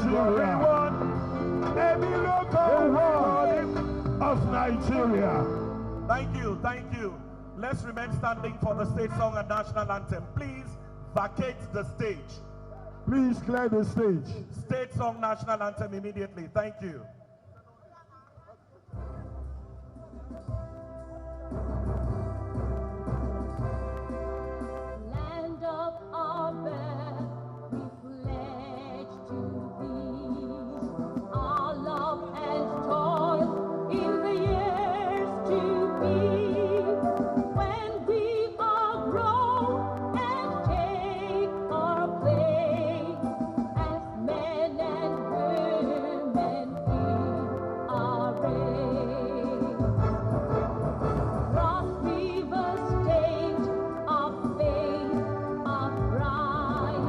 Nigeria. Any local ward of Nigeria. Thank you, thank you. Let's remain standing for the state song and national anthem. Please vacate the stage. Please clear the stage. State song, national anthem immediately. Thank you. Land of our birth, we pledge to thee our love and toil in the years to be. When we are grown and take our place as men and women in our race. Cross rivers state of faith, of pride,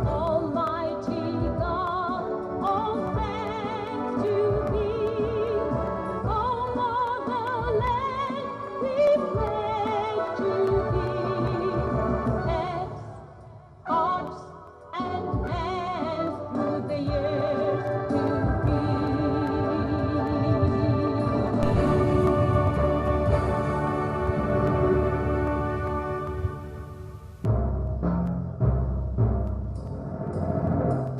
Almighty God, all thanks to thee. O motherland, we pledge to thee. Heads, hearts, and hands through the years to be.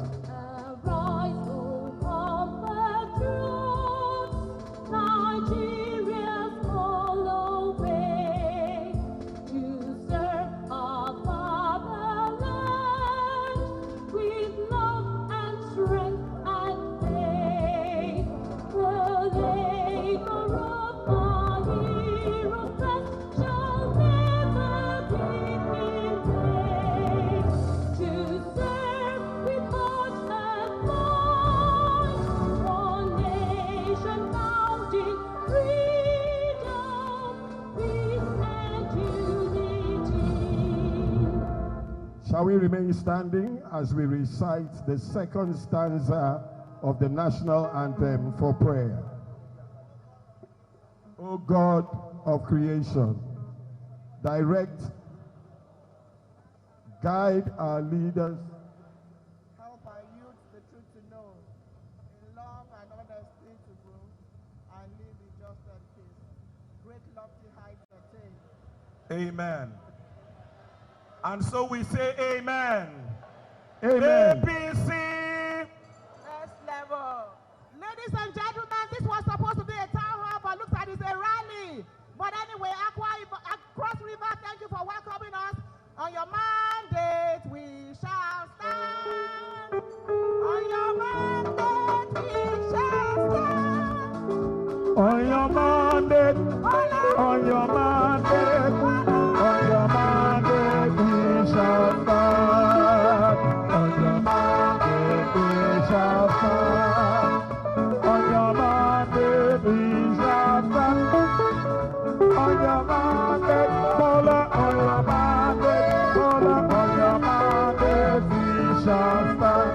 Arise, O comfort troops, Nigeria's all obey, to serve our fatherland with love and strength and faith. The labor of our heroes past shall never be in vain. To serve with heart and mind, one nation bound in freedom, peace and unity. Shall we remain standing as we recite the second stanza of the national anthem for prayer? O God of creation, direct, guide our leaders, Help our youth the truth to know, in love and honesty to grow, and live in just and peace. Great lofty heights attain. Amen. And so we say amen. Amen. APC. Next level. Ladies and gentlemen, this was supposed to be a town hall, but looks like it's a rally. But anyway, Cross River, thank you for welcoming us. On your mandate, we shall stand. On your mandate, we shall stand. On your mandate, on your mandate, on your mandate we shall stand. On your mandate we shall stand. On your mandate we shall stand. On your mandate, Bola, on your mandate, Bola, on your mandate we shall stand.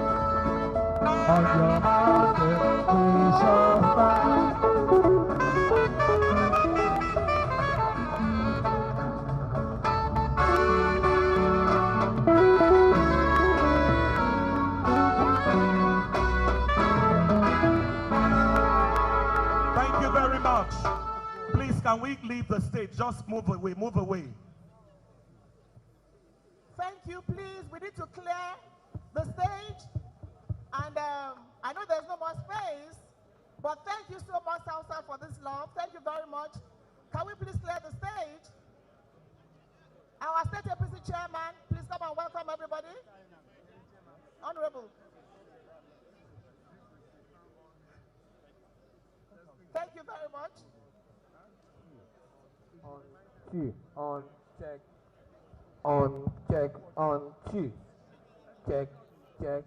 On your mandate we shall stand. Thank you very much. Please, can we leave the stage? Just move away, move away. Thank you, please. We need to clear the stage. And I know there's no more space, but thank you so much, Southside, for this love. Thank you very much. Can we please clear the stage? Our state APC chairman, please come and welcome everybody. Honorable. Thank you very much. On two, on check, on check, on two, check, check,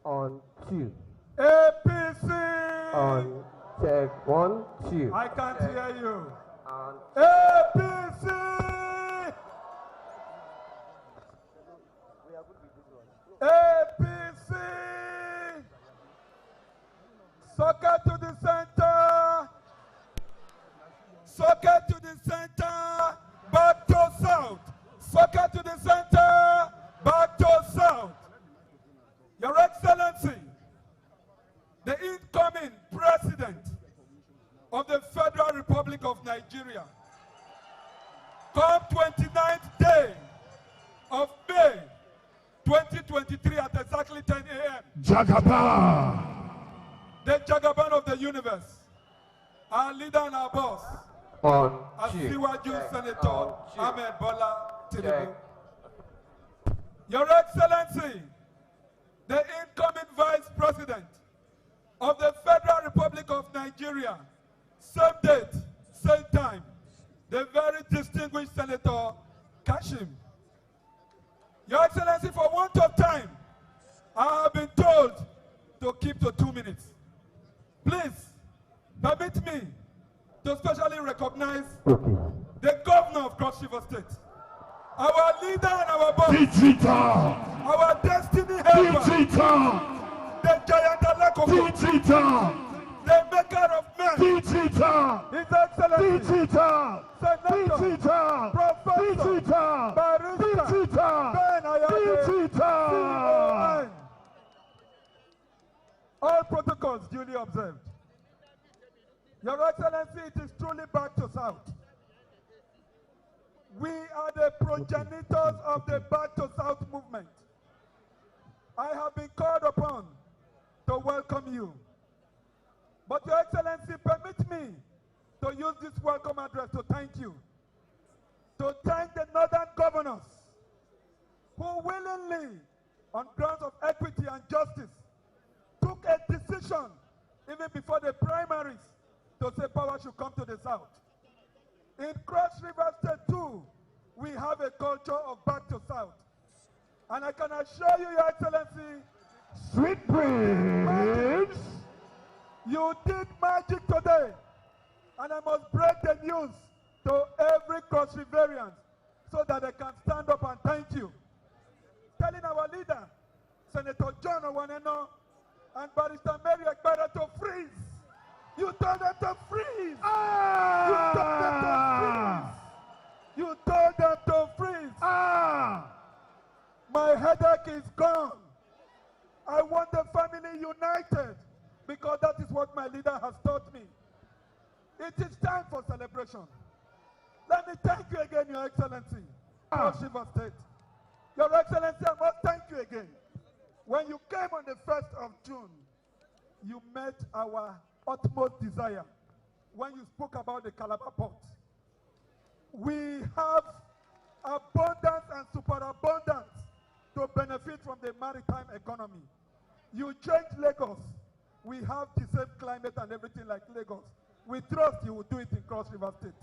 on two, APC. on check, 1, 2. I can't hear you. On APC. APC. Socket to the center. Socket to the center. Back to south. Socket to the center. Back to south. Your Excellency, 2023 at exactly 10 a.m. Jagaba. The Jagaban of the universe, our leader and our boss, On cue. Asiwaju Senator On cue. Ahmed Bola Tinubu. Check. Your Excellency, the incoming Vice President of the Federal Republic of Nigeria, same date, same time, the very distinguished Senator Kashim. Your Excellency, for want of time, I have been told to keep to 2 minutes. Please, permit me to specially recognize the governor of Cross River State, our leader and our boss, Digital. our destiny helper, Digital. the giant Alekoko, Digital. the maker of men, Digital. His Excellency, Digital. Senator, Digital. Professor, Digital. Barrister, Digital. Ben Ayade, Digital. CON. All protocols duly observed. Your Excellency, it is truly back to South. We are the progenitors of the Back to South movement. I have been called upon to welcome you. But Your Excellency, permit me to use this welcome address to thank you. To thank the northern governors who willingly, on grounds of equity and justice, took a decision even before the primaries to say power should come to the south. In Cross River State too, we have a culture of back to south. And I can assure you, Your Excellency, Sweet Prince. you did magic today. And I must break the news to every Cross Riverian so that they can stand up and thank you. Telling our leader, Senator John Owaneno and Barrister Mary Ekpere to freeze. You told them to freeze. You told them to freeze. My headache is gone. I want the family united because that is what my leader has taught me. It is time for celebration. Let me thank you again, Your Excellency, Cross River State. Your Excellency, I must thank you again. When you came on the 1st of June, you met our utmost desire when you spoke about the Calabar port. We have abundance and superabundance to benefit from the maritime economy. You changed Lagos. We have the same climate and everything like Lagos. We trust you will do it in Cross River State.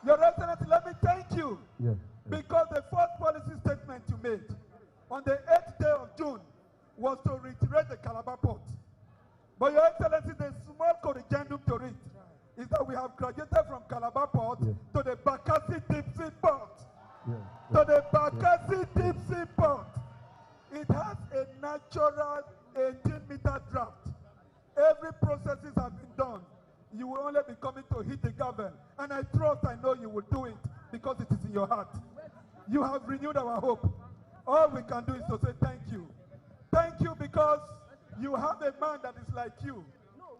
Your Excellency, let me thank you because the first policy statement you made on the 8th day of June was to reiterate the Calabar port. But Your Excellency, the small corrigendum to it is that we have graduated from Calabar port to the Bakassi deep sea port. To the Bakassi deep sea port. It has a natural 18-meter draft. Every processes have been done. You will only be coming to hit the gavel. And I trust, I know you will do it because it is in your heart. You have renewed our hope. All we can do is to say thank you. Thank you because you have a man that is like you.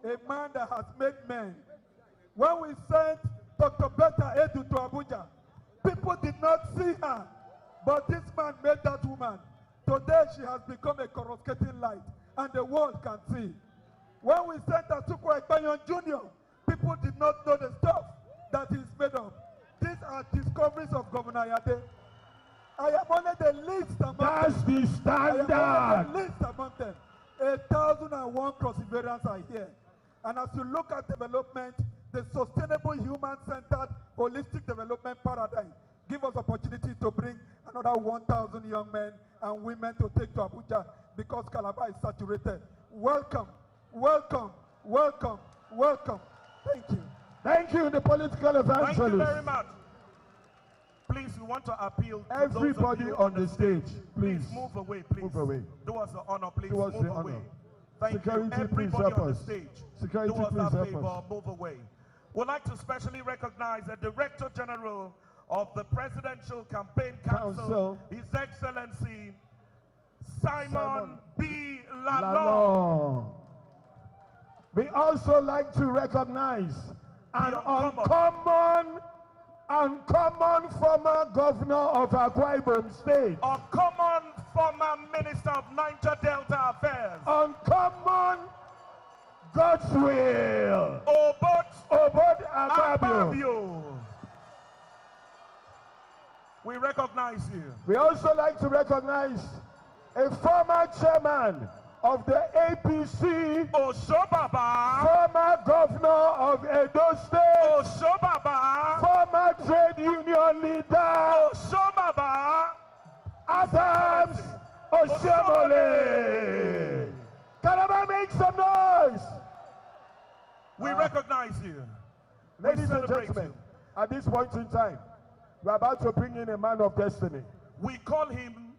A man that has made men. When we sent Dr. Betta Edu to Abuja, people did not see her. But this man made that woman. Today she has become a coruscating light. And the world can see. When we sent Atuku Ekpanyon Jr., people did not know the stuff that he's made of. These are discoveries of Governor Ayade. I am only the least among That's them. the standard. I am only the least among them. 1,001 cross-Riverians are here. And as you look at development, the sustainable human-centered holistic development paradigm give us opportunity to bring another 1,000 young men and women to take to Abuja because Calabar is saturated. Welcome, welcome, welcome, welcome. Thank you. Thank you, the political evangelist. Thank you very much. Please, we want to appeal to Everybody those of you on the stage, please. Move away, please. Move away. Do us the honor, please. Do us Move the away. honor. Thank Security, you. please Everybody help on the us. stage. Security, do us please that help favor. us. Move away. We'd like to specially recognize the Director General of the Presidential Campaign Council, His Excellency Simon B. Lalong. Lalong. We also like to recognize an uncommon uncommon former governor of Akwa Ibom State, uncommon former minister of Niger Delta Affairs, uncommon God's will, Obot Akpabio. We recognize you. We also like to recognize a former chairman of the APC, Osobaba, former governor of Edo State, Osobaba, former trade union leader, Osobaba, Adams Oshomole. Calabar, make some noise. We recognize you. Ladies and gentlemen, at this point in time, we're about to bring in a man of destiny. We call him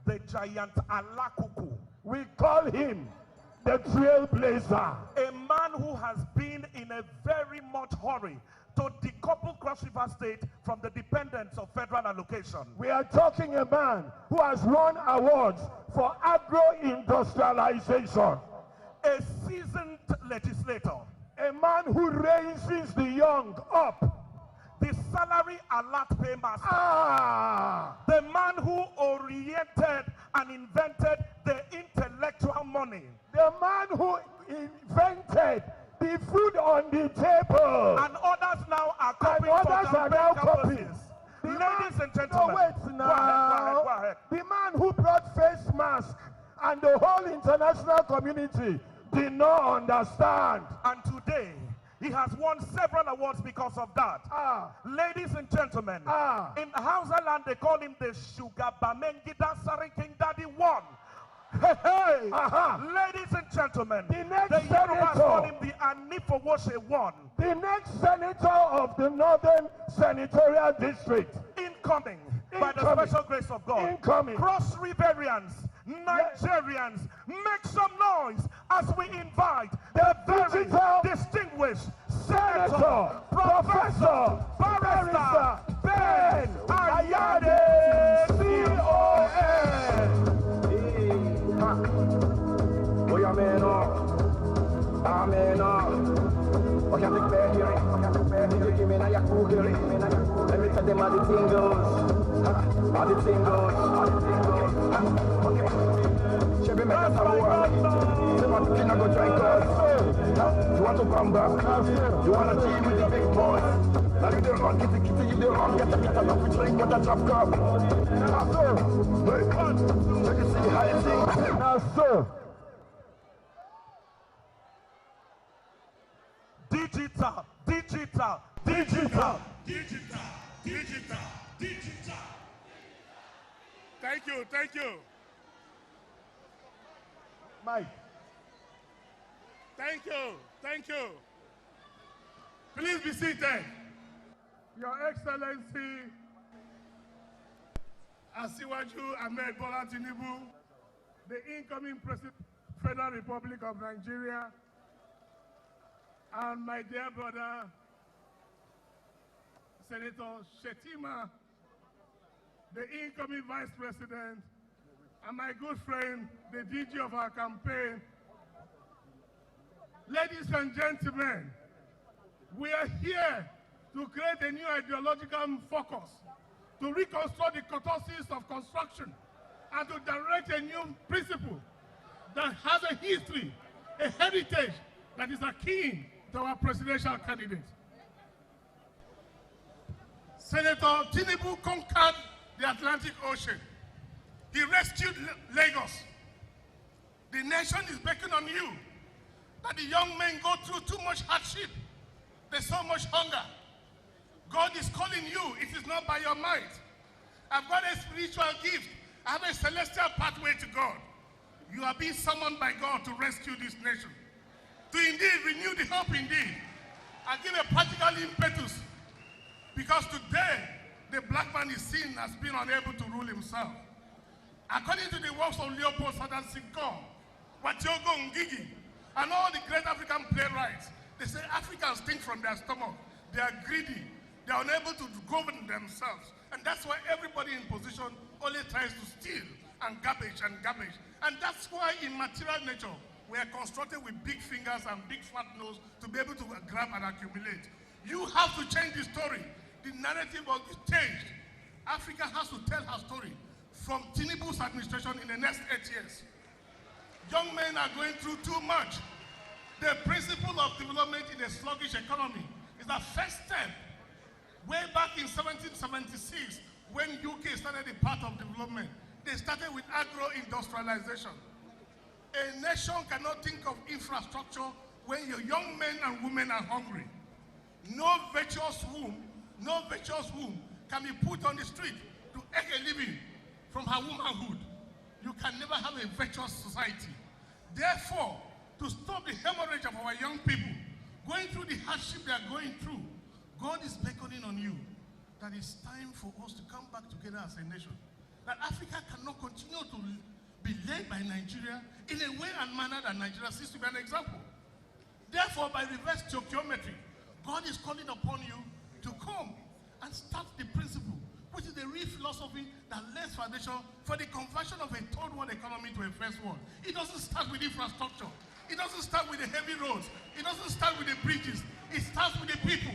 the giant Alakuku. We call him the trailblazer. A man who has been in a very much hurry to decouple Cross River State from the dependence of federal allocation. We are talking a man who has won awards for agro-industrialization. A seasoned legislator. A man who raises the young up. The salary alert paymaster. Ah! The man who oriented and invented the intellectual money. The man who invented the food on the table. And others now are copying And others are now copying. Ladies and gentlemen, no, wait now. Go ahead. The man who brought face masks and the whole international community did not understand. And today, he has won several awards because of that. Ladies and gentlemen, in Hausa land they call him the Sugar Bamengida Sari King Daddy 1. Hey, ladies and gentlemen, the next Yorubas call him the Anifowoshe 1. The next senator of the Northern Senatorial District. Incoming, by the special grace of God. Incoming. Cross Riverians, Nigerians, make some noise as we invite the very distinguished Senator, Professor, Barrister Ben Ayade, Let me tell them how the thing goes. How the thing goes. Okay. Chevy make us a war. Say what you cannot go join us. You want to come back? You want to team with the big boys? Now you don't run, kitty, you don't run. Get a love, we drink with a drop cup. Now sir, wait. So you see how you sing. Now sir. Digital. Thank you. Mike. Thank you. Please be seated. Your Excellency, Asiwaju Ahmed Bola Tinubu, the incoming President of the Federal Republic of Nigeria, and my dear brother, Senator Shetima, the incoming Vice President, and my good friend, the DG of our campaign. Ladies and gentlemen, we are here to create a new ideological focus, to reconstruct the catharsis of construction, and to direct a new principle that has a history, a heritage that is akin to our presidential candidate. Senator Tinubu conquered the Atlantic Ocean. He rescued Lagos. The nation is begging on you that the young men go through too much hardship. There's so much hunger. God is calling you. It is not by your might. I've got a spiritual gift. I have a celestial pathway to God. You are being summoned by God to rescue this nation. To indeed renew the hope indeed. And give a practical impetus. Because today, the black man is seen as being unable to rule himself. According to the works of Leopold Sédar Senghor, Watiogo Ngigi, and all the great African playwrights, they say Africans think from their stomach. They are greedy. They are unable to govern themselves. And that's why everybody in position only tries to steal and garbage. And that's why in material nature, we are constructed with big fingers and big fat nose to be able to grab and accumulate. You have to change the story. The narrative must be changed. Africa has to tell her story from Tinubu's administration in the next 8 years. Young men are going through too much. The principle of development in a sluggish economy is the first step. Way back in 1776, when UK started the path of development, they started with agro-industrialization. A nation cannot think of infrastructure when your young men and women are hungry. No virtuous womb can be put on the street to earn a living from her womanhood. You can never have a virtuous society. Therefore, to stop the hemorrhage of our young people going through the hardship they are going through, God is beckoning on you that it's time for us to come back together as a nation. That Africa cannot continue to be led by Nigeria in a way and manner that Nigeria seems to be an example. Therefore, by reverse geometry, God is calling upon you to come and start the principle, which is the real philosophy that lays foundation for the conversion of a third world economy to a first world. It doesn't start with infrastructure. It doesn't start with the heavy roads. It doesn't start with the bridges. It starts with the people.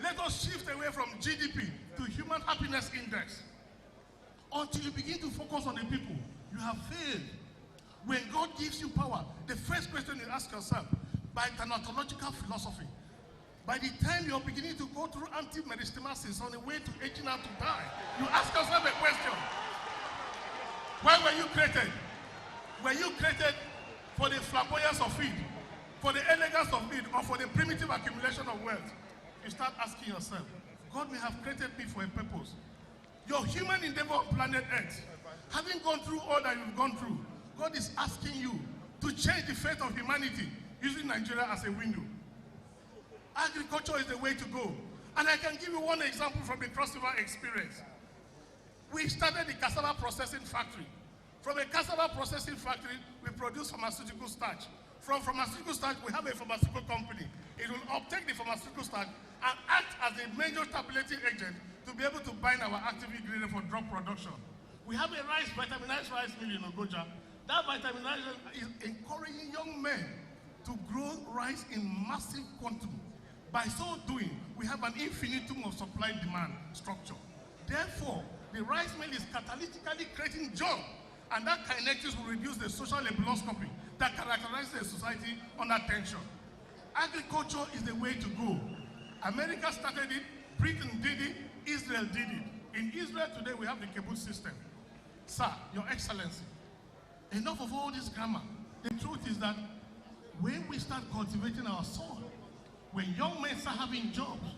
Let us shift away from GDP to Human Happiness Index. Until you begin to focus on the people, you have failed. When God gives you power, the first question you ask yourself, by thanatological philosophy, by the time you're beginning to go through anti-meristemasis on the way to aging out to die, you ask yourself a question. Why were you created? Were you created for the flamboyance of it, for the elegance of it, or for the primitive accumulation of wealth? You start asking yourself, God may have created me for a purpose. Your human endeavor on planet Earth, having gone through all that you've gone through, God is asking you to change the fate of humanity using Nigeria as a window. Agriculture is the way to go. And I can give you one example from the Cross River experience. We started the cassava processing factory. From a cassava processing factory, we produce pharmaceutical starch. From pharmaceutical starch, we have a pharmaceutical company. It will uptake the pharmaceutical starch and act as a major tabulating agent to be able to bind our active ingredient for drug production. We have a vitaminized rice mill in Ogoja. That vitaminization is encouraging young men to grow rice in massive quantum. By so doing, we have an infinitum of supply-demand structure. Therefore, the rice mill is catalytically creating jobs, and that kinetics will reduce the social ebuloscopy that characterizes a society under tension. Agriculture is the way to go. America started it, Britain did it, Israel did it. In Israel today, we have the kibbutz system. Sir, Your Excellency, enough of all this grammar. The truth is that when we start cultivating our soil, when young men start having jobs,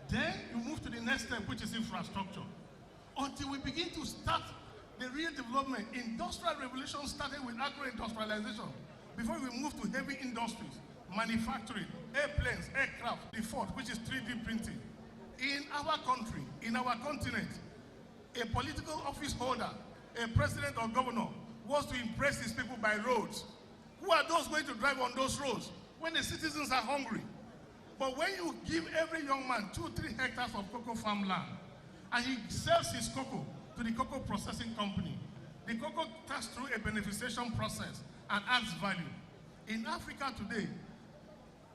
then you move to the next step, which is infrastructure. Until we begin to start the real development, industrial revolution started with agro-industrialization. Before we move to heavy industries, manufacturing, airplanes, aircraft, the fourth, which is 3D printing. In our country, in our continent, a political office holder, a president or governor, wants to impress his people by roads. Who are those going to drive on those roads when the citizens are hungry? But when you give every young man 2-3 hectares of cocoa farmland, and he sells his cocoa to the cocoa processing company, the cocoa passes through a beneficiation process and adds value. In Africa today,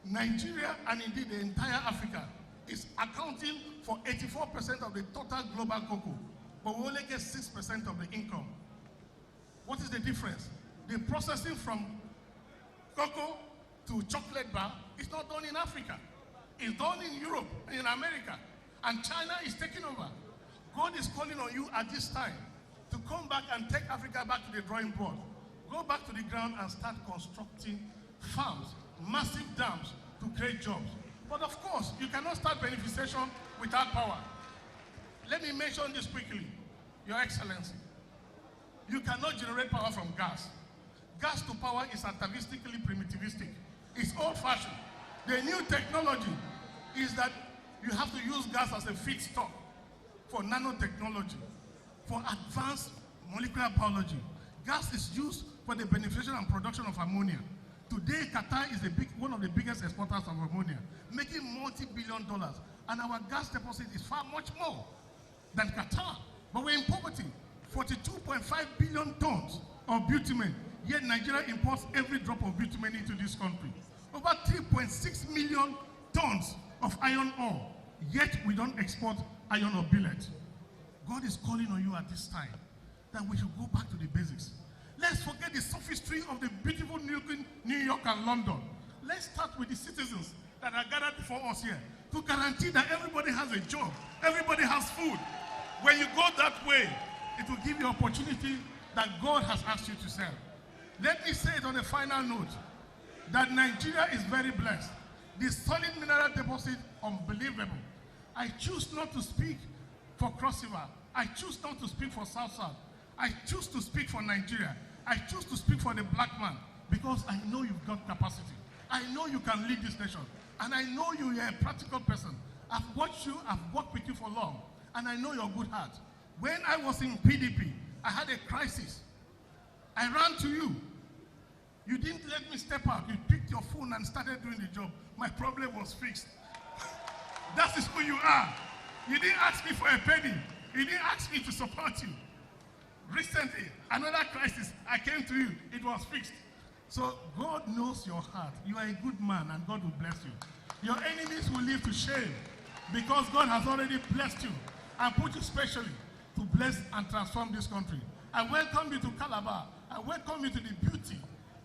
Nigeria, and indeed the entire Africa, is accounting for 84% of the total global cocoa, but we only get 6% of the income. What is the difference? The processing from cocoa to chocolate bar is not done in Africa. It's done in Europe and in America. And China is taking over. God is calling on you at this time to come back and take Africa back to the drawing board. Go back to the ground and start constructing farms, massive dams to create jobs. But of course, you cannot start beneficiation without power. Let me mention this quickly, Your Excellency. You cannot generate power from gas. Gas to power is atavistically primitivistic. It's old-fashioned. The new technology is that you have to use gas as a feedstock for nanotechnology, for advanced molecular biology. Gas is used for the beneficiation and production of ammonia. Today, Qatar is one of the biggest exporters of ammonia, making multi-billion dollars. And our gas deposit is far much more than Qatar. But we're in poverty. 42.5 billion tons of bitumen, yet Nigeria imports every drop of bitumen into this country. Over 3.6 million tons of iron ore. yet we don't export iron or billet. God is calling on you at this time that we should go back to the basics. Let's forget the sophistry of the beautiful New York and London. Let's start with the citizens that are gathered before us here to guarantee that everybody has a job, everybody has food. When you go that way, it will give you opportunity that God has asked you to sell. Let me say it on a final note, that Nigeria is very blessed. The solid mineral deposit, unbelievable. I choose not to speak for Cross River. I choose not to speak for South South. I choose to speak for Nigeria. I choose to speak for the black man because I know you've got capacity. I know you can lead this nation. And I know you are a practical person. I've watched you, I've worked with you for long. And I know your good heart. When I was in PDP, I had a crisis. I ran to you. You didn't let me step out. You picked your phone and started doing the job. My problem was fixed. That is who you are. You didn't ask me for a penny. You didn't ask me to support you. Recently, another crisis, I came to you. It was fixed. So God knows your heart. You are a good man and God will bless you. Your enemies will live to shame because God has already blessed you and put you specially to bless and transform this country. I welcome you to Calabar. I welcome you to the beauty,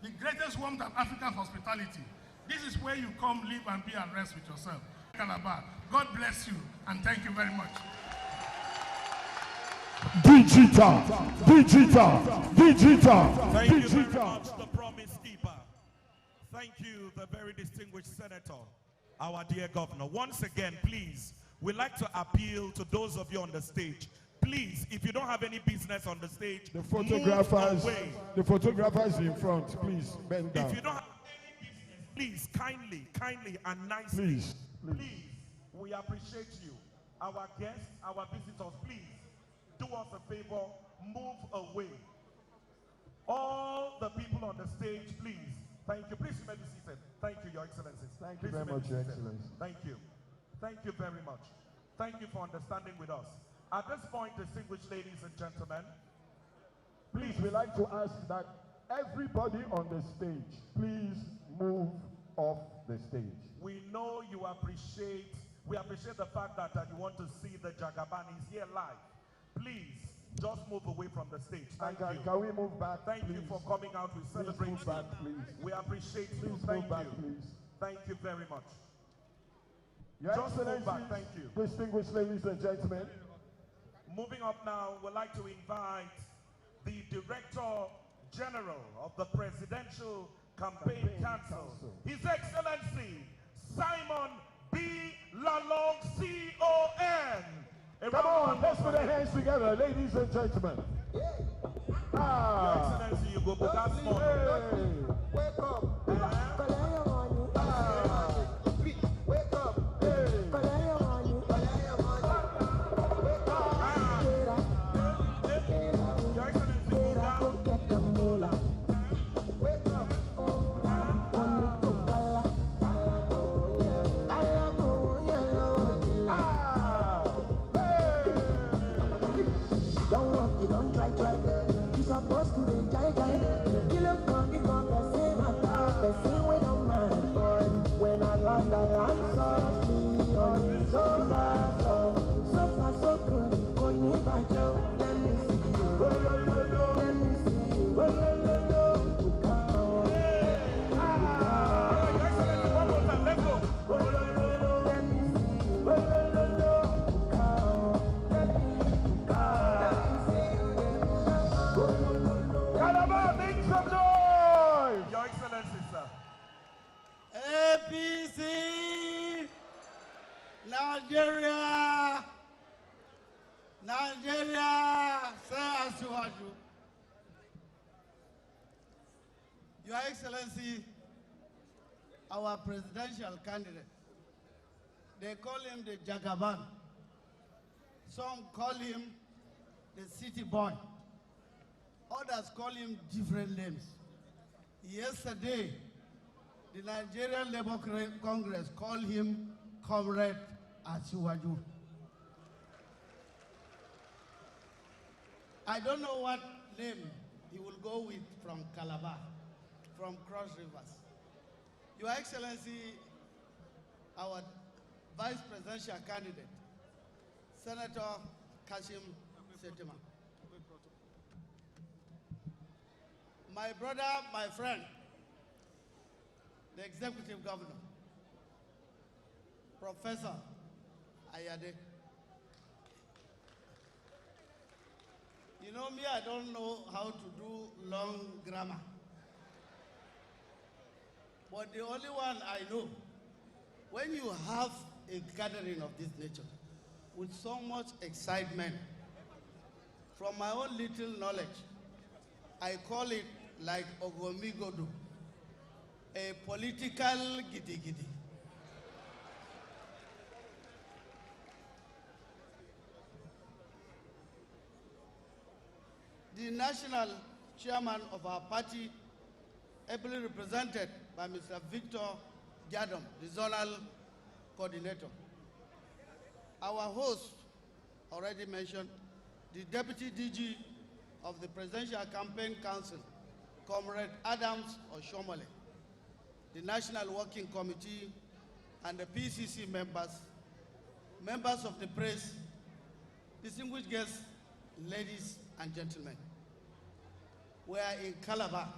the greatest warmth of African hospitality. This is where you come, live, and be at rest with yourself. Calabar. God bless you, and thank you very much. Digital. Thank you very much, the promise keeper. Thank you, the very distinguished senator, our dear governor. Once again, please, we'd like to appeal to those of you on the stage. Please, if you don't have any business on the stage, the photographers in front, please bend down. If you don't have any business, please, kindly and nicely, please, we appreciate you. Our guests, our visitors, please, do us a favor, move away. All the people on the stage, please. Thank you. Please remain seated. Thank you, Your Excellencies. Thank you very much, Your Excellency. Thank you. Thank you very much. Thank you for understanding with us. At this point, distinguished ladies and gentlemen, please, we'd like to ask that everybody on the stage, please move off the stage. We know you appreciate, we appreciate the fact that you want to see the Jagaban. He's here live. Please, just move away from the stage. Thank you. Can we move back, Thank please? you for coming out. We celebrate move back, please. We appreciate you. Please Thank move back, you. please. Thank you very much. Your Just move Excellencies, back. Thank you. distinguished ladies and gentlemen. Moving up now, we'd like to invite the Director General of the Presidential Campaign Council, His Excellency Simon B. Lalong, C.O.N. Come on, let's put our hands together, ladies and gentlemen. Your Excellency, you go book us more. Hey. Wake up. Wake up. Your Excellency, move down. Don't try. You supposed to be giant. You look from the person with a man, boy. When I land, so free on his own life. So far, so good. Go me back, Joe. Let me see you. Let me see you. Your Excellency, one more time. Let's go. Let me see you. Calabar, make some noise! Your Excellency, sir. APC, Nigeria, say Asiwaju. Your Excellency, our presidential candidate, they call him the Jagaban. Some call him the city boy. Others call him different names. Yesterday, the Nigerian Labour Congress called him Comrade Asiwaju. I don't know what name he will go with from Calabar, from Cross Rivers. Your Excellency, our Vice Presidential candidate, Senator Kashim Shettima. My brother, my friend, the Executive Governor, Professor Ayade. You know me, I don't know how to do long grammar. But the only one I know, when you have a gathering of this nature with so much excitement, from my own little knowledge, I call it like Ogomigodo, a political gidi-gidi. The national chairman of our party, ably represented by Mr. Victor Jadom, the zonal coordinator. Our host, already mentioned, the Deputy DG of the Presidential Campaign Council, Comrade Adams Oshomole, the National Working Committee, and the PCC members, members of the press, distinguished guests, ladies and gentlemen. We are in Calabar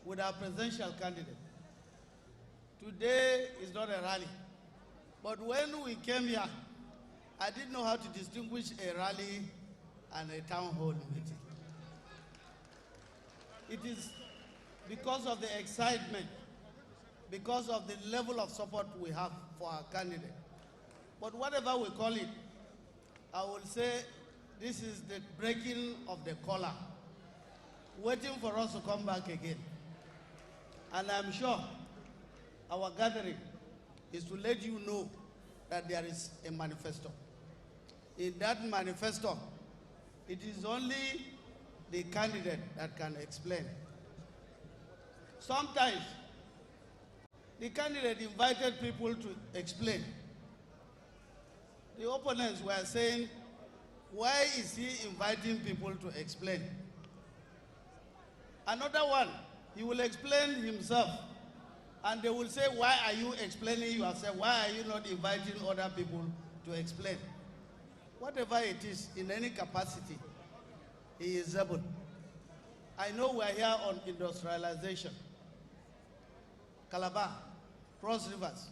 with our presidential candidate. Today is not a rally, but when we came here, I didn't know how to distinguish a rally and a town hall meeting. It is because of the excitement, because of the level of support we have for our candidate. But whatever we call it, I will say this is the breaking of the collar, waiting for us to come back again. And I'm sure our gathering is to let you know that there is a manifesto. In that manifesto, it is only the candidate that can explain. Sometimes, the candidate invited people to explain. The opponents were saying, why is he inviting people to explain? Another one, he will explain himself, and they will say, why are you explaining yourself? Why are you not inviting other people to explain? Whatever it is, in any capacity, he is able. I know we are here on industrialization. Calabar, Cross Rivers,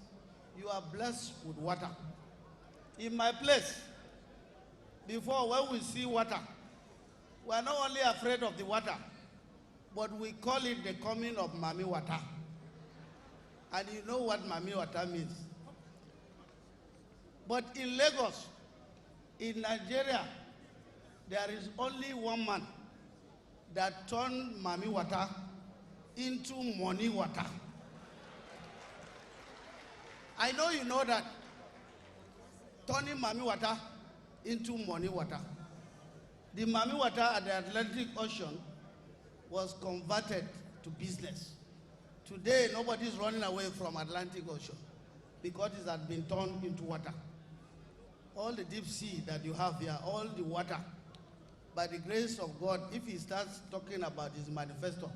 you are blessed with water. In my place, before when we see water, we are not only afraid of the water, but we call it the coming of Mami Water. And you know what Mami Water means. But in Lagos, in Nigeria, there is only one man that turned Mami Water into money water. I know you know that. Turning Mami Water into money water. The Mami Water at the Atlantic Ocean was converted to business. Today, nobody is running away from Atlantic Ocean because it has been turned into water. All the deep sea that you have here, all the water, by the grace of God, if he starts talking about his manifesto,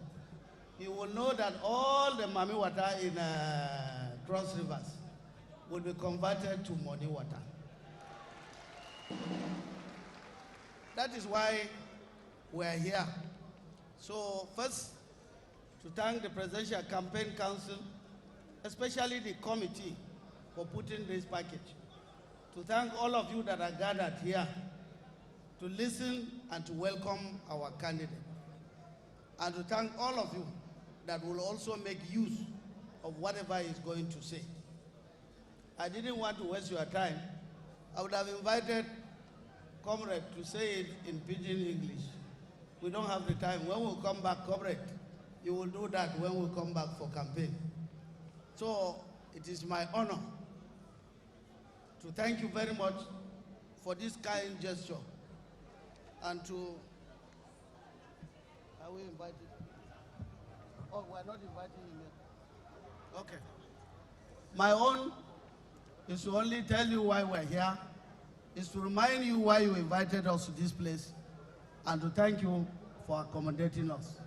you will know that all the Mami Water in Cross Rivers will be converted to money water. That is why we are here. So first, to thank the Presidential Campaign Council, especially the committee for putting this package. To thank all of you that are gathered here to listen and to welcome our candidate. And to thank all of you that will also make use of whatever he's going to say. I didn't want to waste your time. I would have invited Comrade to say it in pidgin English. We don't have the time. When we come back, Comrade, you will do that when we come back for campaign. So it is my honor to thank you very much for this kind gesture and to, are we invited? Oh, we're not inviting him yet. Okay. My own is to only tell you why we're here, is to remind you why you invited us to this place, and to thank you for accommodating us.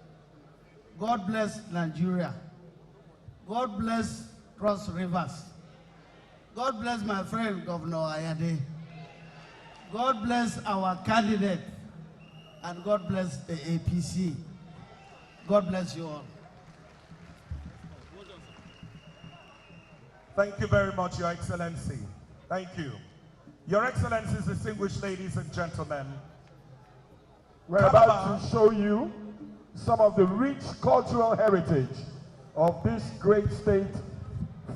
God bless Nigeria. God bless Cross Rivers. God bless my friend, Governor Ayade. God bless our candidate. And God bless the APC. God bless you all. Thank you very much, Your Excellency. Thank you. Your Excellencies, distinguished ladies and gentlemen, we're about to show you some of the rich cultural heritage of this great state,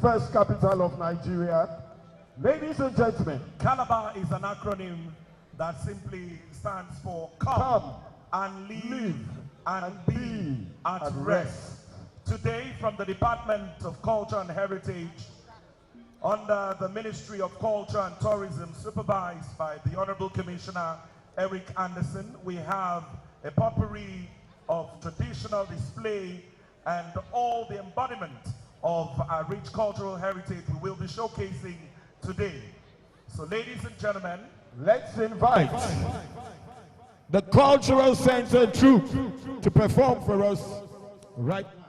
first capital of Nigeria. Ladies and gentlemen, Calabar is an acronym that simply stands for come and live and be at rest. Today, from the Department of Culture and Heritage, under the Ministry of Culture and Tourism, supervised by the Honorable Commissioner Eric Anderson, we have a potpourri of traditional display and all the embodiment of our rich cultural heritage we will be showcasing today. So, ladies and gentlemen, let's invite the Cultural Center troupe to perform for us right now.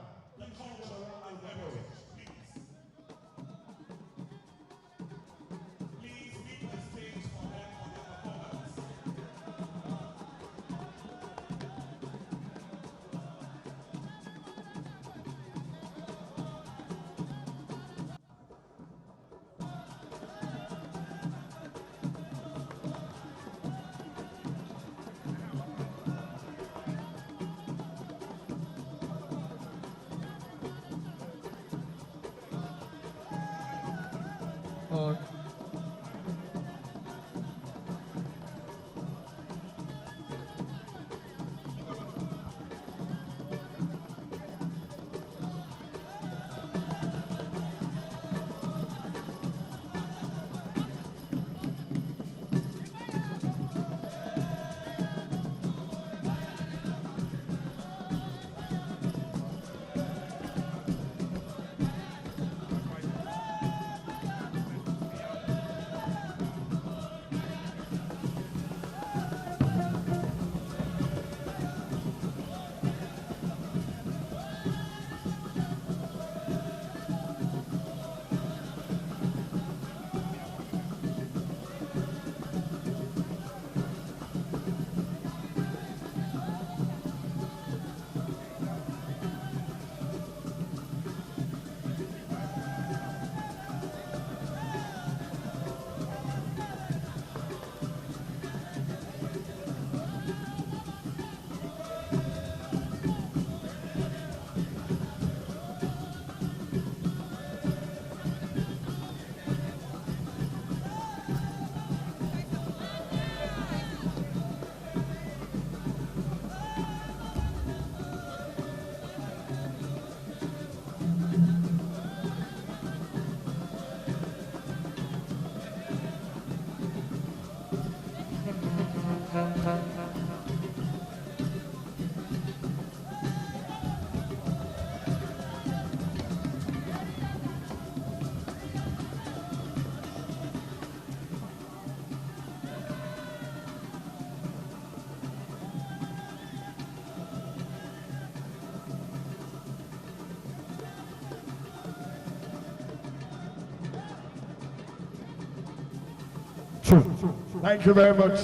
Thank you very much.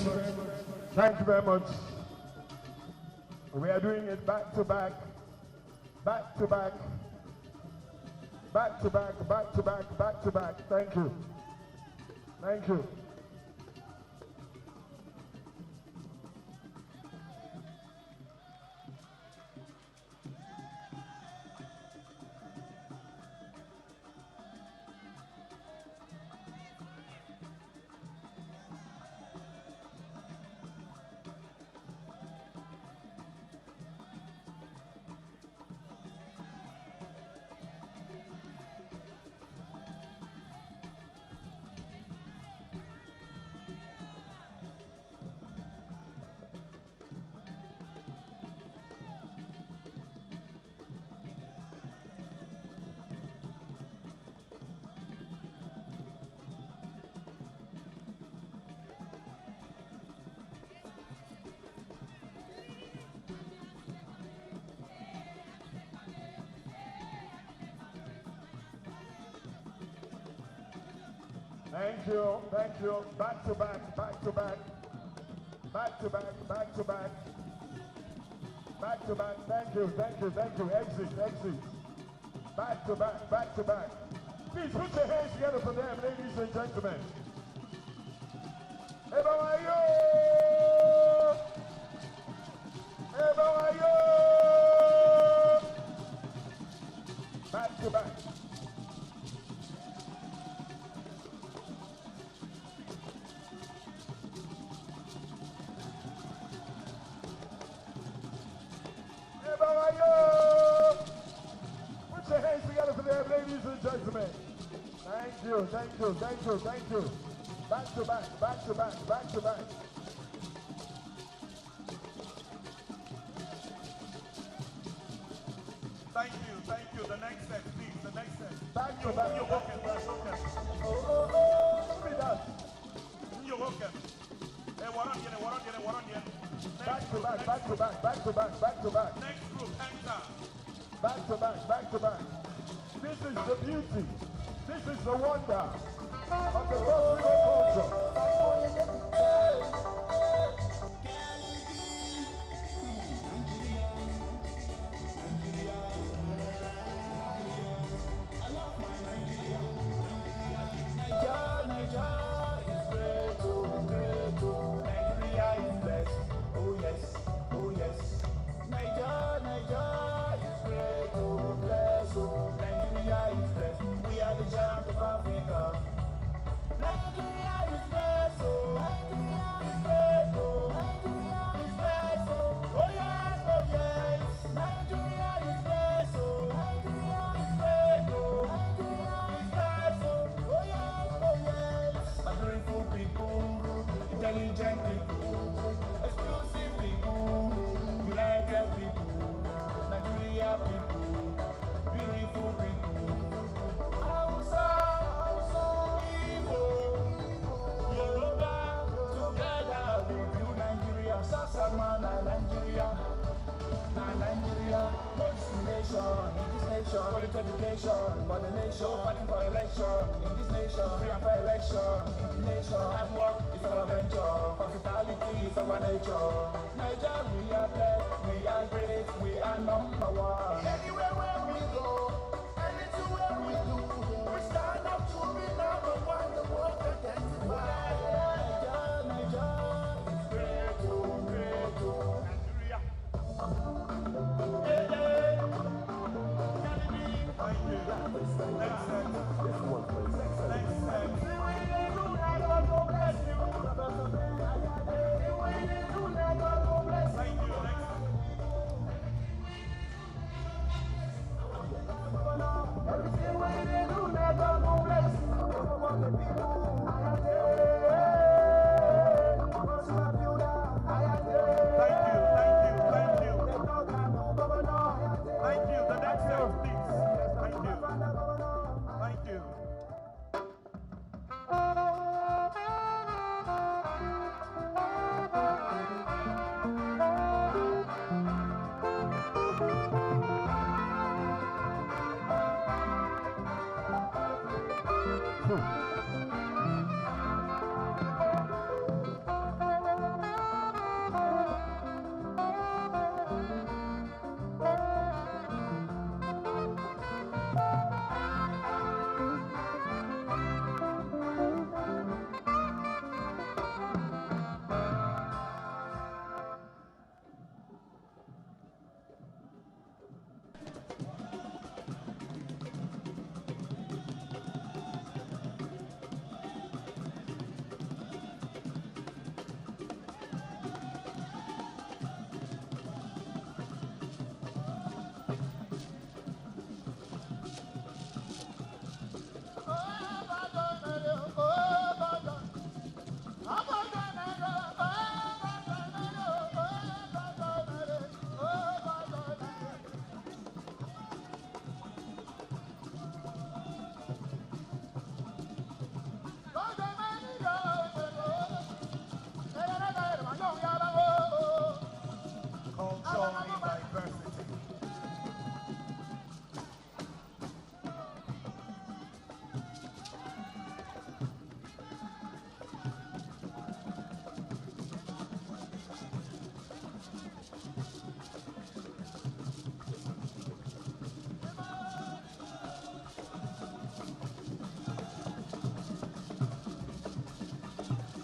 Thank you very much. We are doing it back to back, back to back, back to back, back to back, back to back. Thank you. Thank you. Thank you, thank you. Back to back, back to back. Back to back, back to back. Back to back, thank you, thank you, thank you. Exit, exit. Back to back, back to back. Please put your hands together for them, ladies and gentlemen. Hey, how are you? Hey, how are you? Back to back. Hey, how are you? Put your hands together for them, ladies and gentlemen. Thank you, thank you, thank you, thank you. Back to back, back to back, back to back. Thank you. The next set, please. The next set. Back to back. You're welcome. Oh, give me that. You're welcome. Hey, what on here? Back to back, back to back, back to back, back to back. Next group, enter. Back to back, back to back. This is the beauty. This is the wonder of the gospel culture. Intelligent people, exclusive people, united people, Nigeria people, beautiful people. Hausa, Igbo, Yoruba, together we build Nigeria. Sasama na Nigeria, nation, in this nation, quality education, for the nation, fighting for election, in this nation, free and fair election, in this nation, hard work is our venture, hospitality is our nature. Nigeria, we are blessed, we are great, we are number one. Anywhere where we go, anything where we do, we stand up to be number one, the world can testify. Nigeria, is great, great, Nigeria.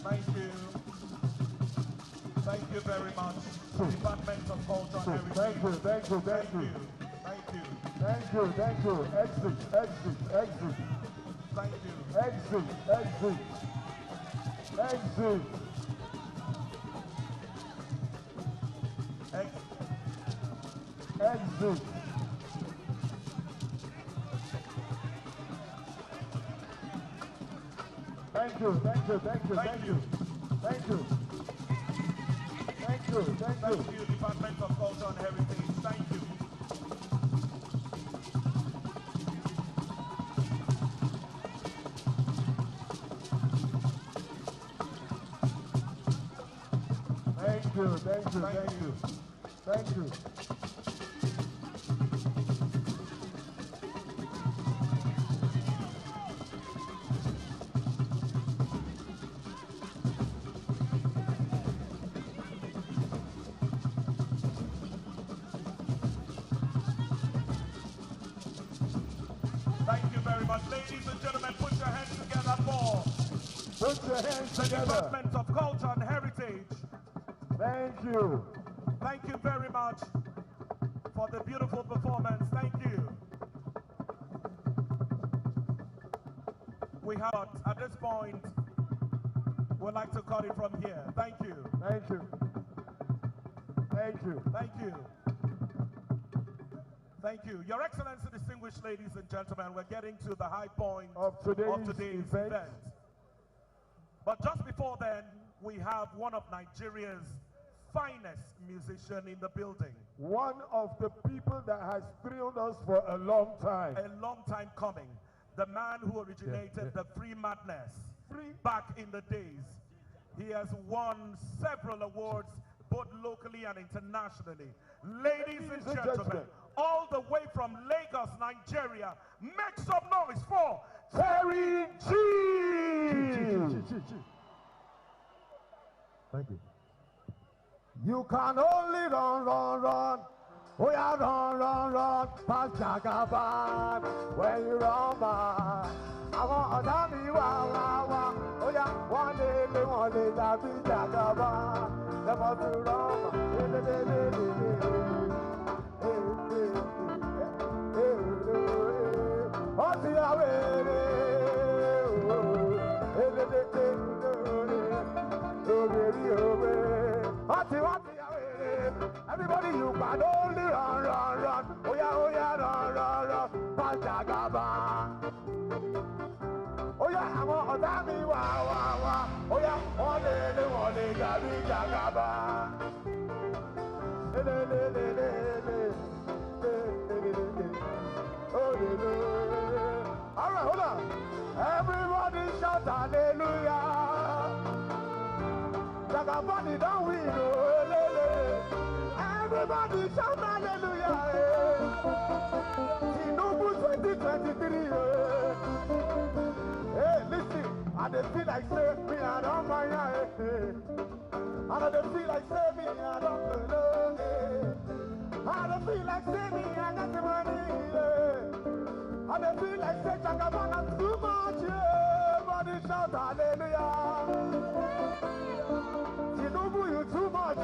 Thank you. Thank you very much. Department of Culture and Heritage. Thank you. Thank you. Thank you. Exit. Thank you. Exit. Thank you. Thank you, Department of Culture and Heritage. Thank you. Thank you. Thank you very much. Ladies and gentlemen, put your hands together for the Department of Culture and Heritage. Thank you. Thank you very much for the beautiful performance. Thank you. We have, at this point, we'd like to cut it from here. Thank you. Thank you. Thank you. Your Excellency, distinguished ladies and gentlemen, we're getting to the high point of today's event. But just before then, we have one of Nigeria's finest musicians in the building. One of the people that has thrilled us for a long time. A long time coming. The man who originated the Free Madness back in the days. He has won several awards, both locally and internationally. Ladies and gentlemen, all the way from Lagos, Nigeria, make some noise for Terry G. Thank you. You can only run. Oh yeah, run, past Jagaban. When you run, man, I want to me, wow. Oh yeah, one day, that be Jagaban. They want to run, everybody, you can only run. Oh yeah, run. Past Jagaban. Oh yeah, I want to me, wow. Oh yeah, one day, that be Jagaban. All right, hold on. Everybody shout hallelujah. Jagaban don't win. Everybody shout hallelujah. Tinubu 2023. Hey, listen. I don't feel like say me, I don't mind. I don't feel like say me, I don't know. I don't feel like say me, I got the money. I don't feel like say Jagaban I'm too much. Everybody shout hallelujah. Tinubu, you too much.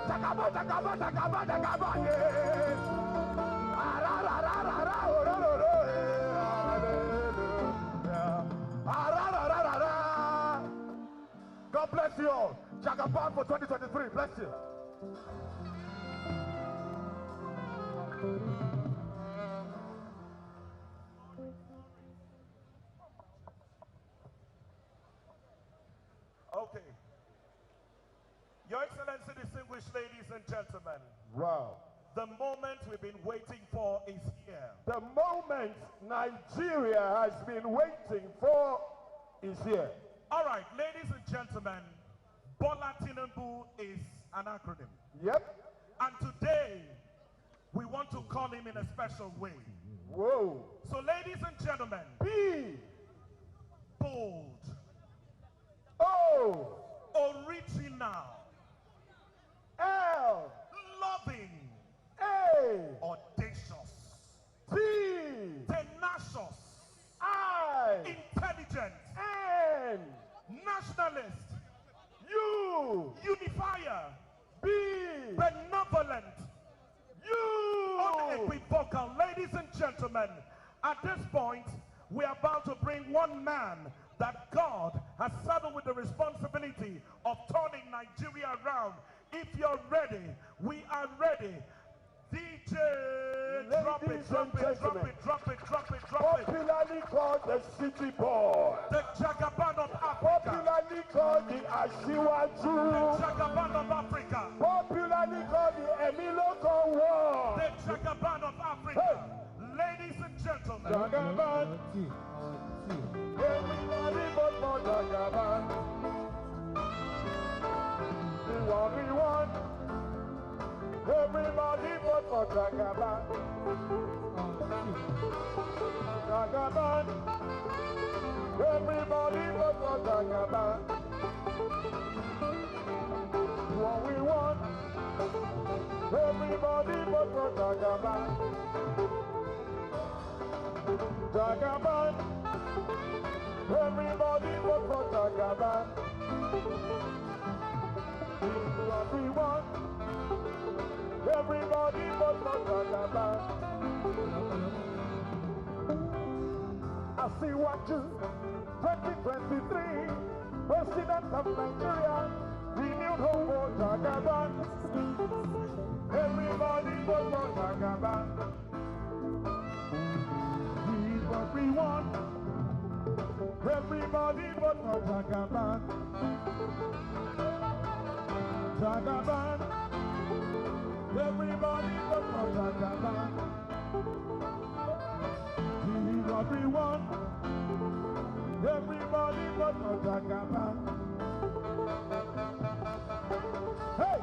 Jagaban, God bless you all. Jagaban for 2023. Bless you. Okay. Your Excellency, distinguished ladies and gentlemen. Wow. The moment we've been waiting for is here. The moment Nigeria has been waiting for is here. All right, ladies and gentlemen, Bola Tinubu is an acronym. Yep. And today, we want to call him in a special way. Whoa. So ladies and gentlemen, B. Bold. O. Original. L. Loving. A. Audacious. T. Tenacious. I. Intelligent. N. gentlemen, at this point, we are about to bring one man that God has saddled with the responsibility of turning Nigeria around. If you're ready, we are ready. DJ, drop it, drop it, drop it, drop it, drop it, drop it. Popularly called the City Boy. The Jagaban of Africa. Popularly called the Ashiwaju. The Jagaban of Africa. Popularly called the Emilio Conwo. The Jagaban of Africa. Ladies and gentlemen. Jagaban. Everybody but for Jagaban. We want. Everybody but for Jagaban. Jagaban. Everybody but for Jagaban. What we want. Everybody but for Jagaban. Jagaban. Everybody but for Jagaban. What we want. Everybody but for Jagaban. I see what you 2023 President of Nigeria, renewed hope for Jagaban. Everybody but for Jagaban. He's what we want. Everybody but for Jagaban. Jagaban. Everybody but for Jagaban. He's what we want. Everybody but for Jagaban. Hey!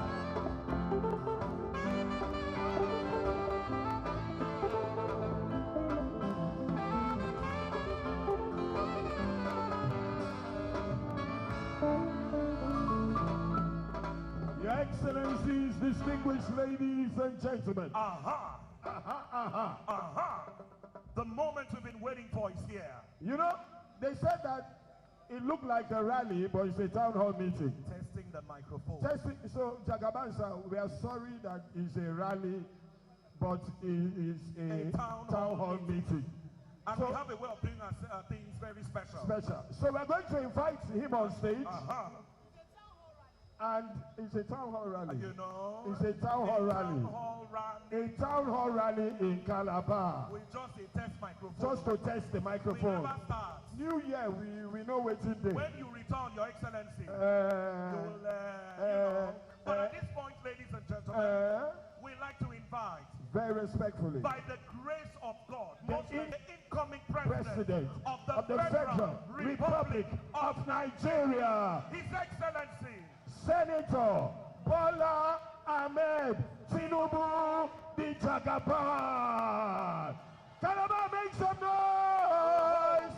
Your Excellencies, distinguished ladies and gentlemen. Aha! Aha, aha. Aha! The moment we've been waiting for is here. You know, they said that it looked like a rally, but it's a town hall meeting. Testing the microphone. Testing. So, Jagaban, sir, we are sorry that it's a rally, but it is a town hall meeting. And so, we have a way of doing things very special. So we're going to invite him on stage. And it's a town hall rally. You know, it's a town hall rally. A town hall rally in Calabar. With just a test microphone. Just to test the microphone. We never start. New year, we know what's in there. When you return, Your Excellency, you'll, you know. But at this point, ladies and gentlemen, we'd like to invite, very respectfully, by the grace of God, the incoming president of the Federal Republic of Nigeria, His Excellency, Senator Bola Ahmed Tinubu the Jagaban. Calabar, make some noise!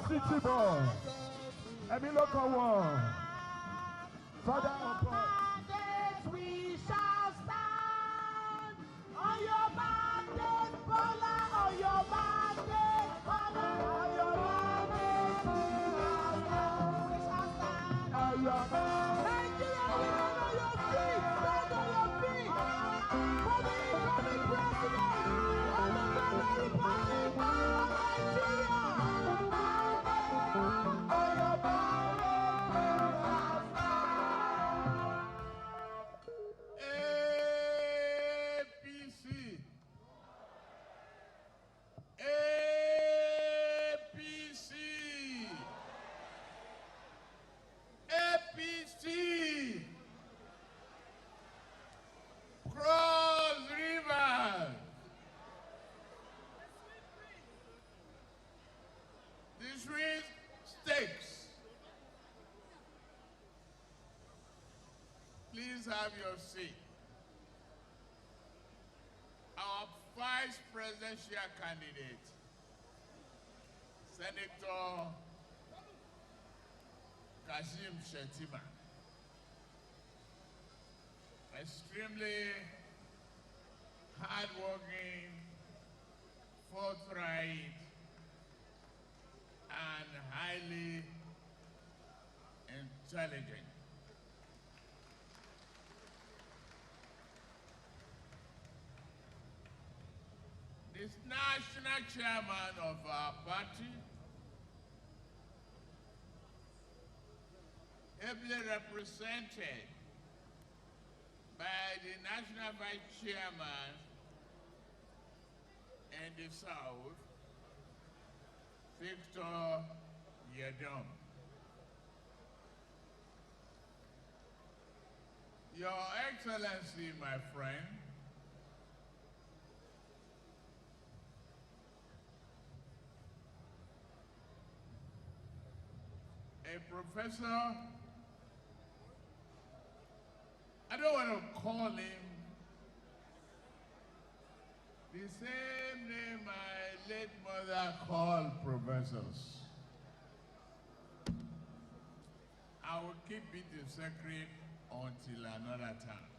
City Boy, Emilio Conwo, Father of God. We shall stand on your mandate, Bola, on your mandate, Bola, on your mandate. We shall stand on your mandate. Nigeria, stand on your feet, stand on your feet. For the incoming president of the Federal Republic of Nigeria. On your Please have your seat. Our vice presidential candidate, Senator Kashim Shettima, extremely hardworking, forthright, and highly intelligent. is national chairman of our party, ably represented by the national vice chairman in the South, Victor Yedom. Your Excellency, my friend, a professor, I don't want to call him the same name my late mother called professors. I will keep it a secret until another time.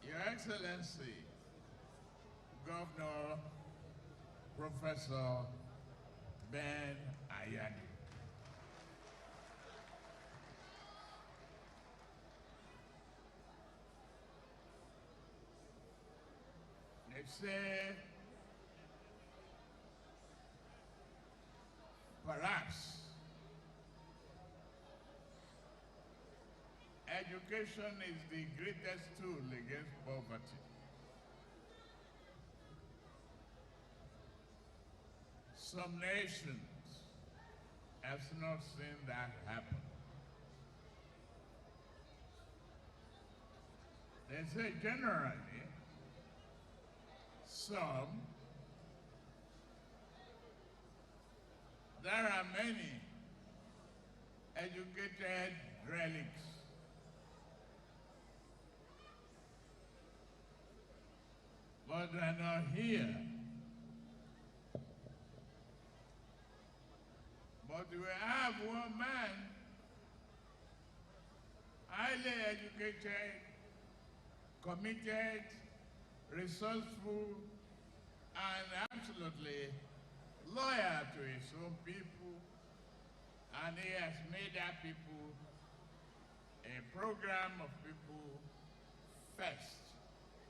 Your Excellency, Governor Professor Ben Ayani. They say perhaps education is the greatest tool against poverty. Some nations have not seen that happen. They say generally, there are many educated relics. But they are not here. But we have one man, highly educated, committed, resourceful, and absolutely loyal to his own people, and he has made that people a program of people first.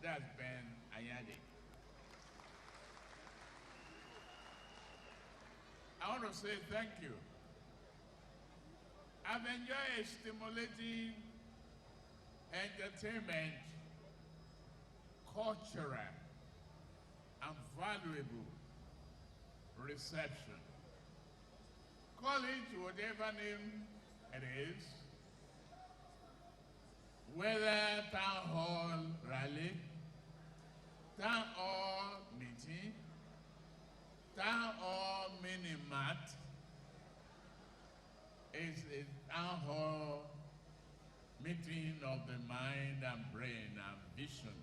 That's Ben Ayani. I want to say thank you. I've enjoyed a stimulating entertainment, cultural, and valuable reception. Call it whatever name it is, whether town hall rally, town hall meeting, town hall mini-mat, is a town hall meeting of the mind and brain and vision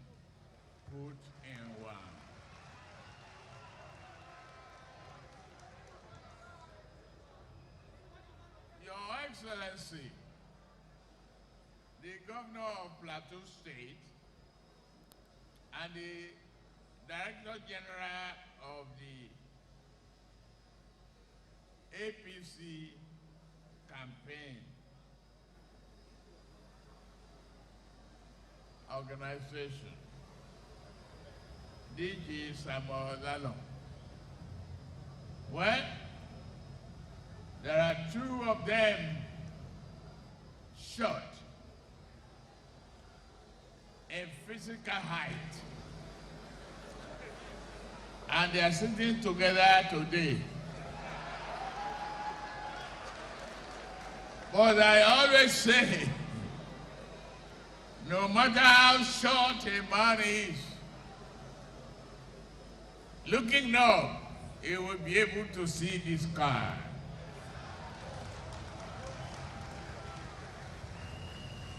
put in one. Your Excellency, the Governor of Plateau State and the Director General of the APC campaign organization, DG Samuel Dalon. Well, there are two of them short in physical height, and they are sitting together today. But I always say, no matter how short a man is, looking up, he will be able to see the sky.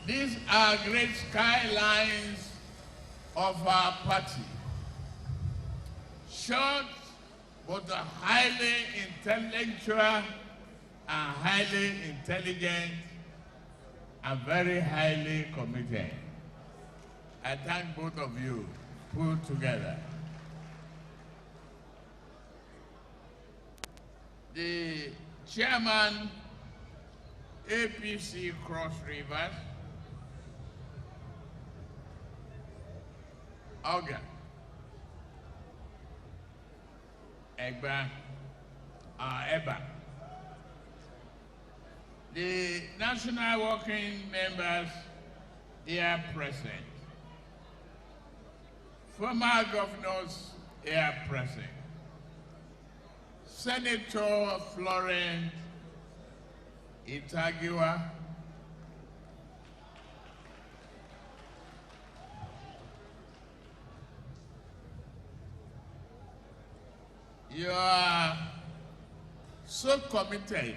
These are great skylines of our party. Short, but highly intellectual and highly intelligent and very highly committed. I thank both of you put together. The chairman, APC Cross Rivers, Olga, Eba, the national working members, they are present. Former governors, they are present. Senator Florence Itagiwa, you are so committed.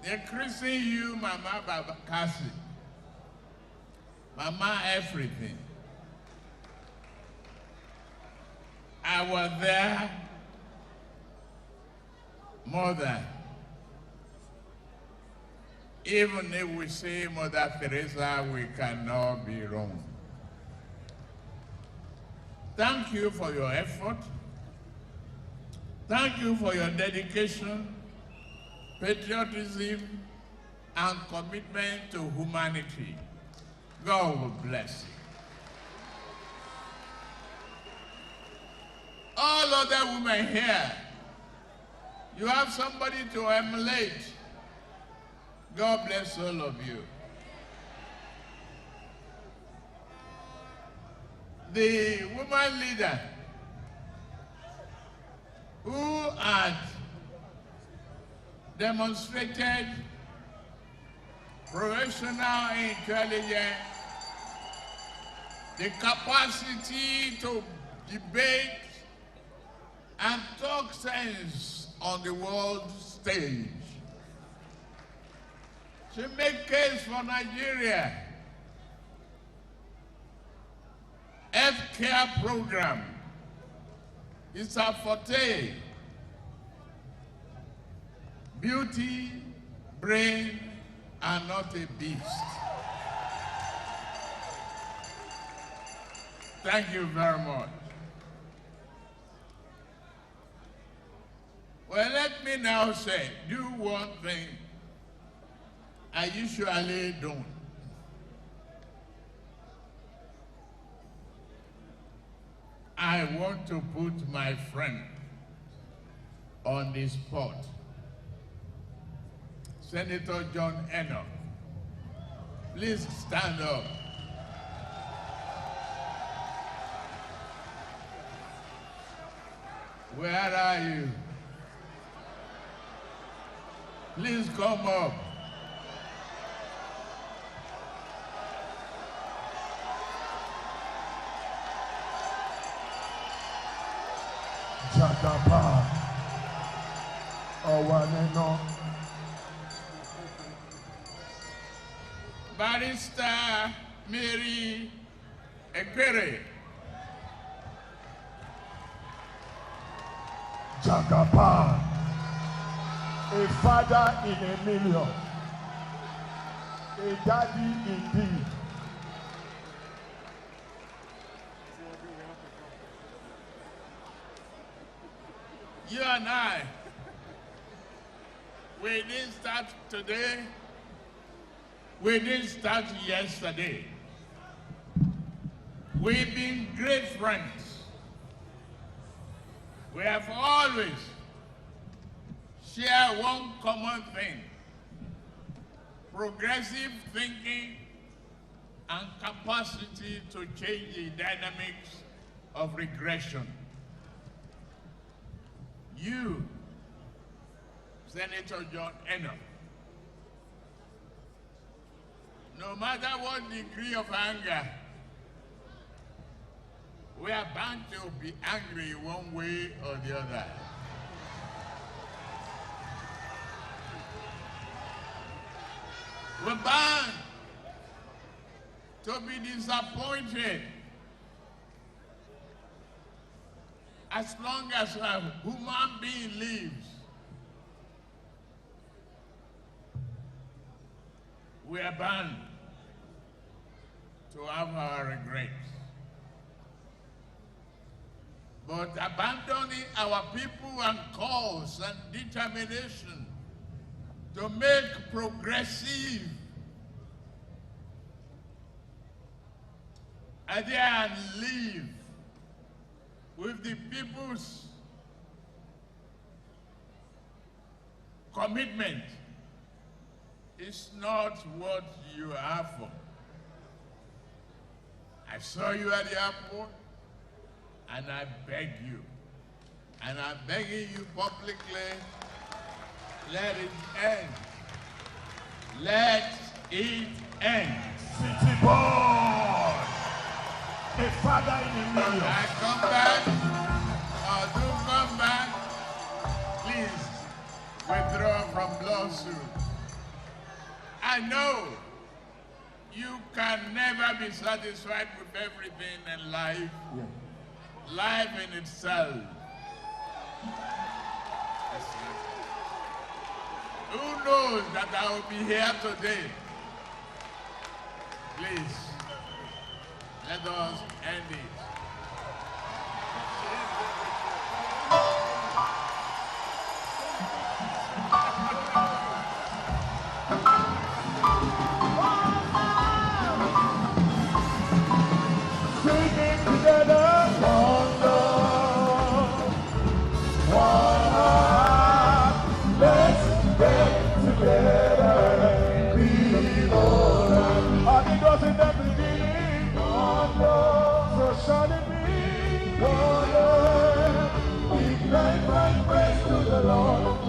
They're christening you Mama Babakasi. Mama everything. I was there, Mother. Even if we say Mother Teresa, we cannot be wrong. Thank you for your effort. Thank you for your dedication, patriotism, and commitment to humanity. God will bless you. All other women here, you have somebody to emulate. God bless all of you. The woman leader who had demonstrated professional intelligence, the capacity to debate and talk sense on the world stage. She made case for Nigeria. Healthcare program is a forte. Beauty, brain, are not a beast. Thank you very much. Well, let me now say, do one thing I usually don't. I want to put my friend on the spot. Senator John Enoch, please stand up. Where are you? Please come up. Jagaba, Owaneno, Barrister Mary Ekpere, Jagaba, a father in a million, a daddy indeed. You and I, we didn't start today, we didn't start yesterday. We've been great friends. We have always shared one common thing: progressive thinking and capacity to change the dynamics of regression. You, Senator John Enoch, no matter what degree of anger, we are bound to be angry one way or the other. We're bound to be disappointed as long as a human being lives. We are bound to have our regrets. But abandoning our people and cause and determination to make progressive I dare and live with the people's commitment is not what you are for. I saw you at the airport, and I beg you, and I'm begging you publicly, let it end. Let it end. City boy, a father in the million. I come back, or do come back, please withdraw from lawsuit. I know you can never be satisfied with everything in life. Yeah. Life in itself. Who knows that I will be here today? Please, let us end it.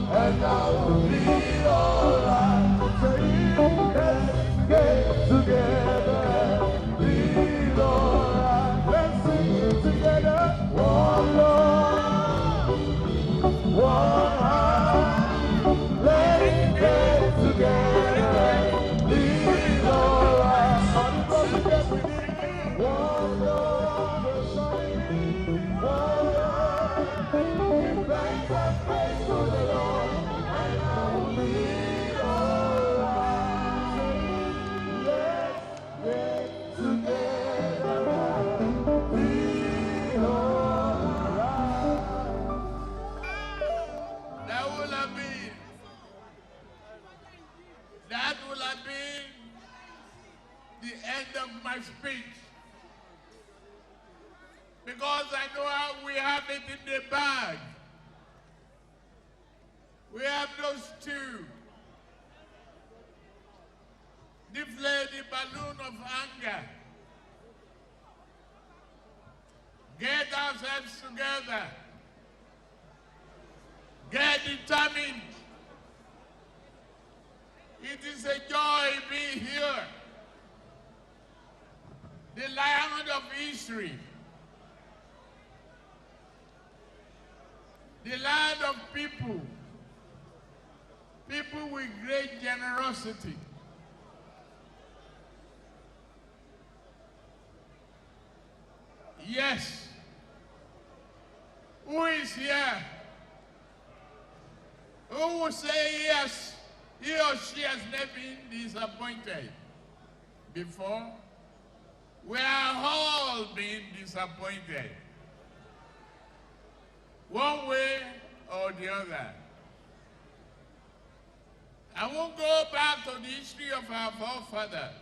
And I will be alright. Let's get together, be alright. Let's sing it together. One Lord, one heart. Let's get together, be alright. One Lord, one heart. Give thanks and praise to the Lord. That will have been the end of my speech. Because I know how we have it in the bag. We have those two. Deflate the balloon of anger. Get ourselves together. Get determined. It is a joy being here. The Lion of history. The land of people. People with great generosity. Yes. Who is here? Who will say yes? He or she has never been disappointed before. We are all being disappointed, one way or the other. I won't go back to the history of our forefathers.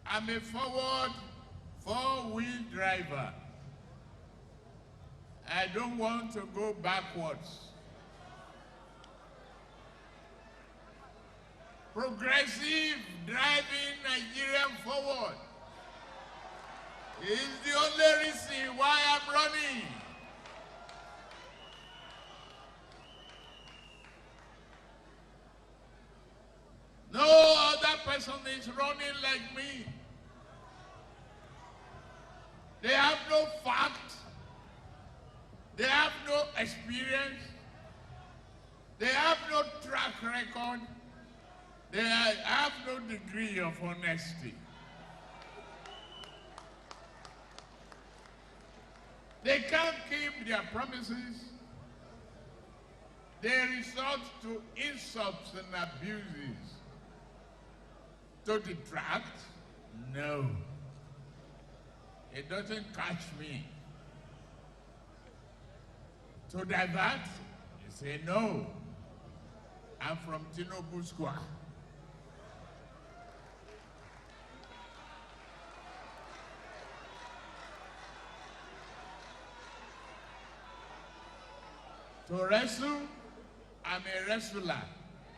I'm a forward four-wheel driver. I don't want to go backwards. Progressive driving Nigeria forward is the only reason why I'm running. No other person is running like me. They have no fact. They have no experience. They have no track record. They have no degree of honesty. They can't keep their promises. They resort to insults and abuses. To detract? No. It doesn't catch me. To divert? You say no. I'm from Tinubu Square. To wrestle, I'm a wrestler,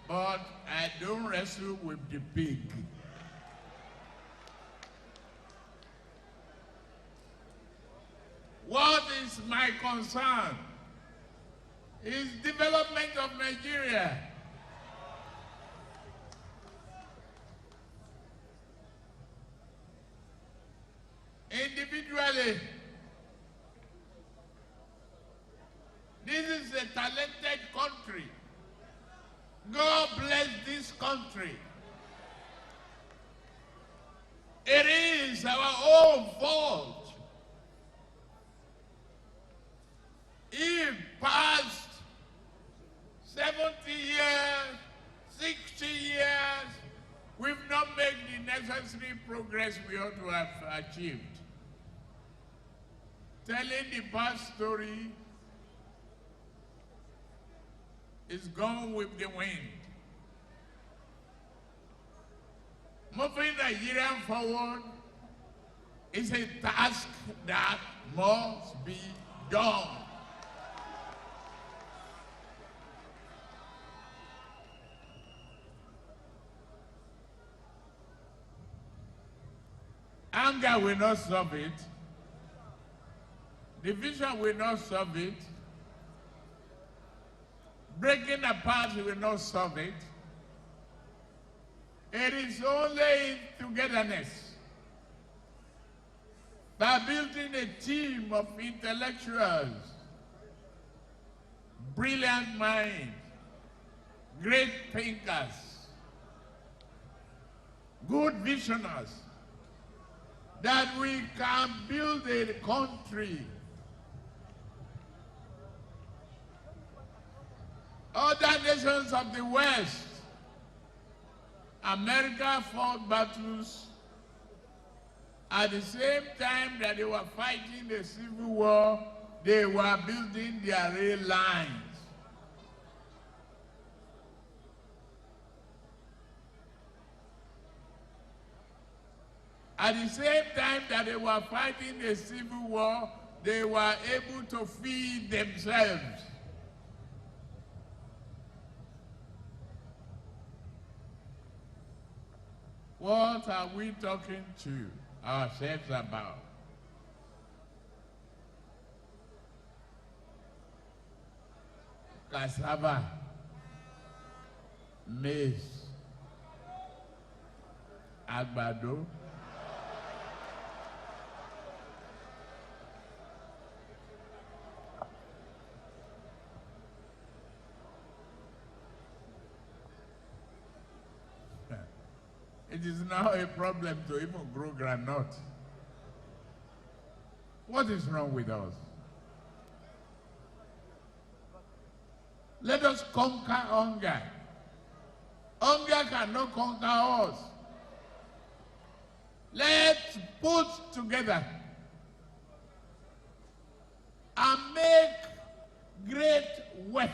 but I don't wrestle with the pig. What is my concern is development of Nigeria. Individually, this is a talented country. God bless this country. It is our own fault if past 70 years, 60 years, we've not made the necessary progress we ought to have achieved. Telling the past story is gone with the wind. Moving Nigeria forward is a task that must be done. Anger will not solve it. Division will not solve it. Breaking apart will not solve it. It is only togetherness, by building a team of intellectuals, brilliant minds, great thinkers, good visionaries, that we can build a country. Other nations of the West, America fought battles at the same time that they were fighting the Civil War. They were building their rail lines. At the same time that they were fighting the Civil War, they were able to feed themselves. What are we talking to ourselves about? Cassava, maize, àgbàdo, it is now a problem to even grow groundnut. What is wrong with us? Let us conquer hunger. Hunger cannot conquer us. Let's put together and make great wealth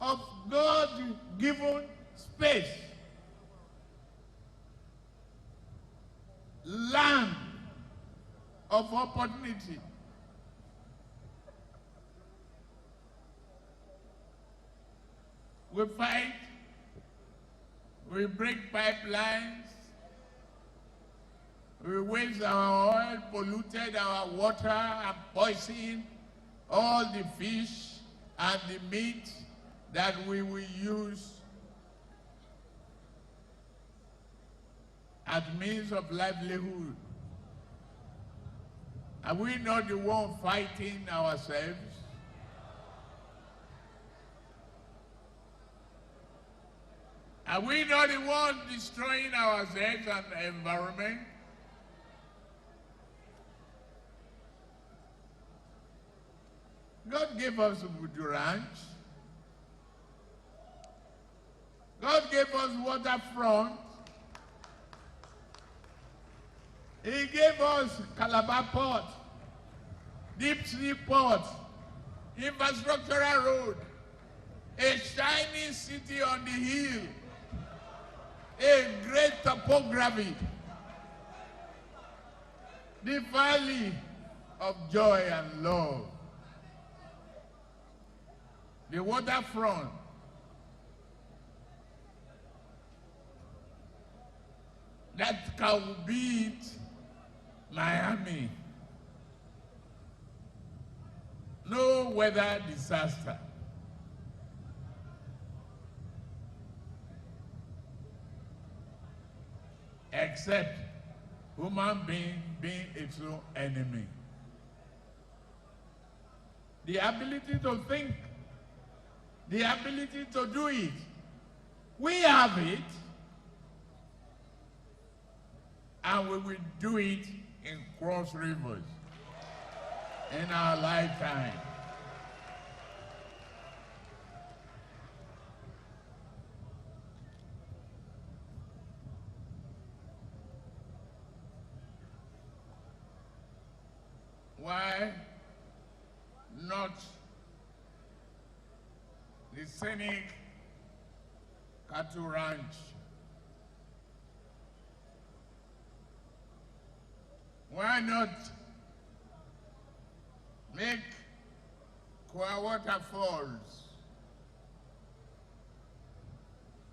of God-given space, land of opportunity. We fight, we break pipelines, we waste our oil, polluted our water, and poisoned all the fish and the meat that we will use as means of livelihood. Are we not the one fighting ourselves? Are we not the one destroying ourselves and the environment? God gave us Budu Ranch. God gave us waterfront. He gave us Calabar Port, Deep Sea Port, infrastructural road, a shining city on the hill, a great topography, the valley of joy and love. the waterfront, that can beat Miami. No weather disaster. Except human being being its own enemy. The ability to think, the ability to do it, we have it, and we will do it in Cross Rivers in our lifetime. Why not the scenic cattle ranch? Why not make Kwa waterfalls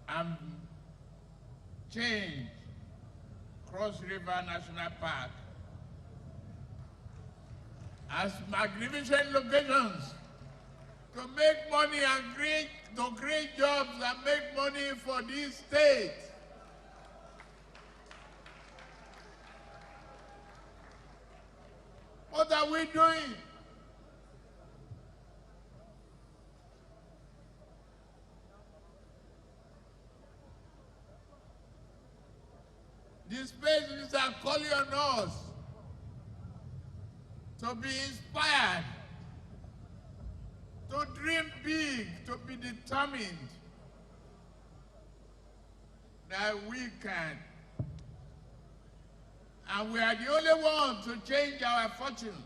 and change Cross River National Park as magnificent locations to make money and create jobs and make money for this state? What are we doing? The spaces are calling on us to be inspired, to dream big, to be determined that we can. And we are the only ones to change our fortune.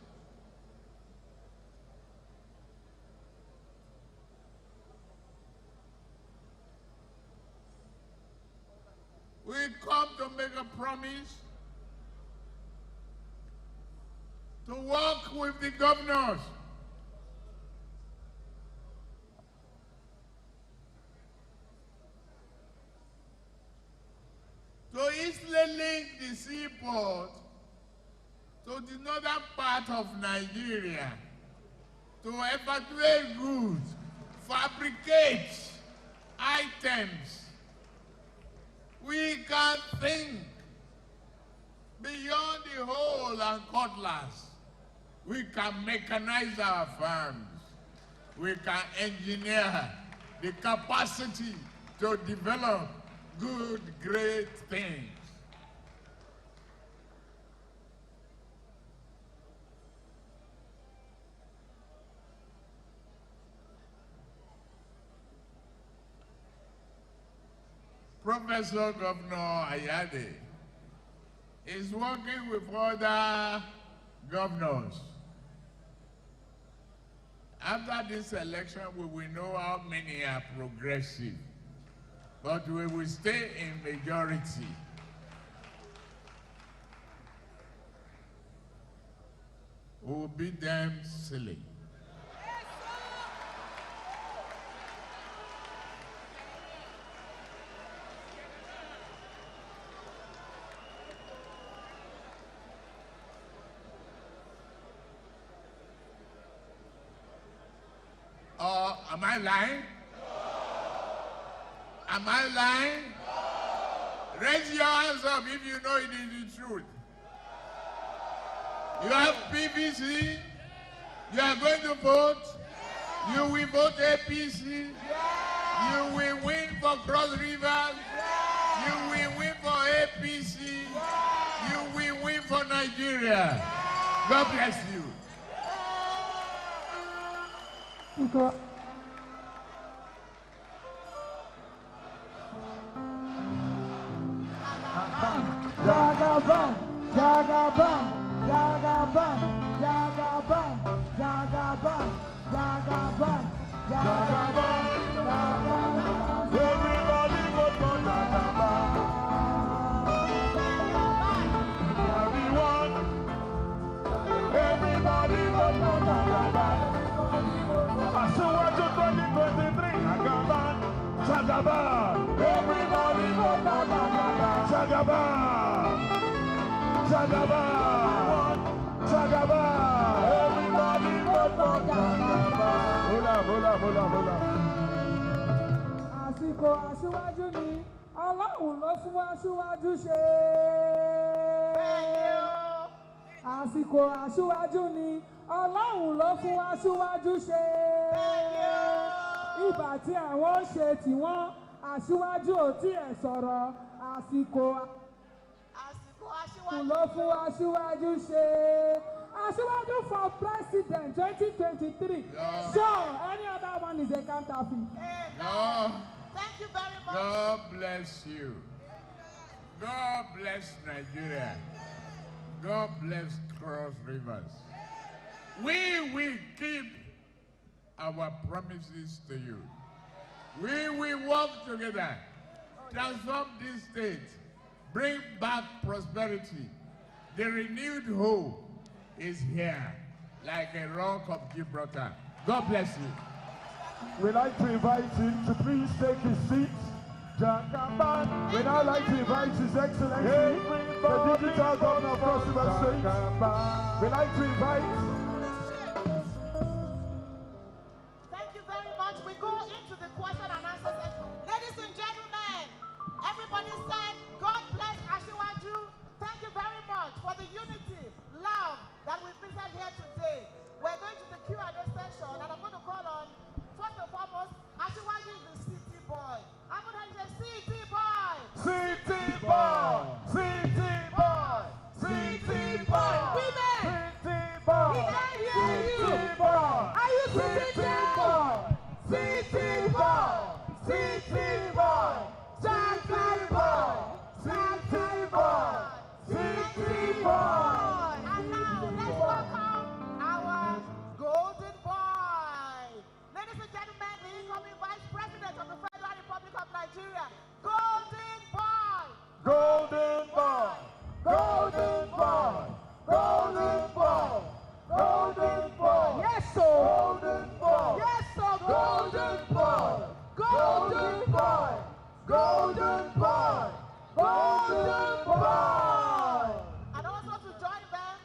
We come to make a promise to work with the governors to easily link the seaport to the northern part of Nigeria, to evacuate goods, fabricate items. We can think beyond the hole and cutlass. We can mechanize our farms. We can engineer the capacity to develop good, great things. Professor Governor Ayade is working with other governors. After this election, we will know how many are progressive, but we will stay in majority. We will beat them silly. Am I lying? Am I lying? Raise your hands up if you know it is the truth. You have PVC. You are going to vote. You will vote APC. You will win for Cross Rivers. You will win for APC. You will win for Nigeria. God bless you. Jagaban, Jagaban, Jagaban, Jagaban, Jagaban, Jagaban, Jagaban, Jagaban. Everybody go to Jagaban. Everyone, everybody go to Jagaban. I saw Jagaban. Everybody vote for Jagaban. Jagaban. Jagaban. Jagaban. Everybody vote for Jagaban. Hola. Àsìkò aṣíwájú ni Ọlọ́run ló fún aṣíwájú ṣe. Àsìkò aṣíwájú ni Ọlọ́run ló fún aṣíwájú ṣe. Ìgbà tí àwọn ṣe tiwọn aṣíwájú ò tiẹ̀ sọ̀rọ̀. Àsìkò ló fún aṣíwájú ṣe. Aṣíwájú for president 2023. No. So any other one is a counterfeit. No. Thank you very much. God bless you. God bless Nigeria. God bless Cross Rivers. We will keep our promises to you. We will work together, transform this state, bring back prosperity. The renewed hope is here, like a rock of Gibraltar. God bless you. We'd like to invite him to please take his seat. Jagaban. We'd now like to invite His Excellency, the Digital Governor of Cross River State. We'd like to invite. Thank you very much. We go into the question and answer session. Ladies and gentlemen, everybody said, God bless Ashiwaju. Thank you very much for the unity, love that we present here today. We're going to the Q&A session, and I'm going to call on, first and foremost, Ashiwaju is the city boy. I'm going to say city boy. City boy. City boy. City boy. Women. City boy. We can't hear you. City boy. Are you sitting down? City boy. City boy. City boy. City boy. City boy. And now let's welcome our golden boy. Ladies and gentlemen, the incoming Vice President of the Federal Republic of Nigeria, golden boy. Golden boy. Golden boy. Golden boy. Golden boy. Yes, sir. Golden boy. Yes, sir. Golden boy. Golden boy. Golden boy. Golden boy. And also to join them,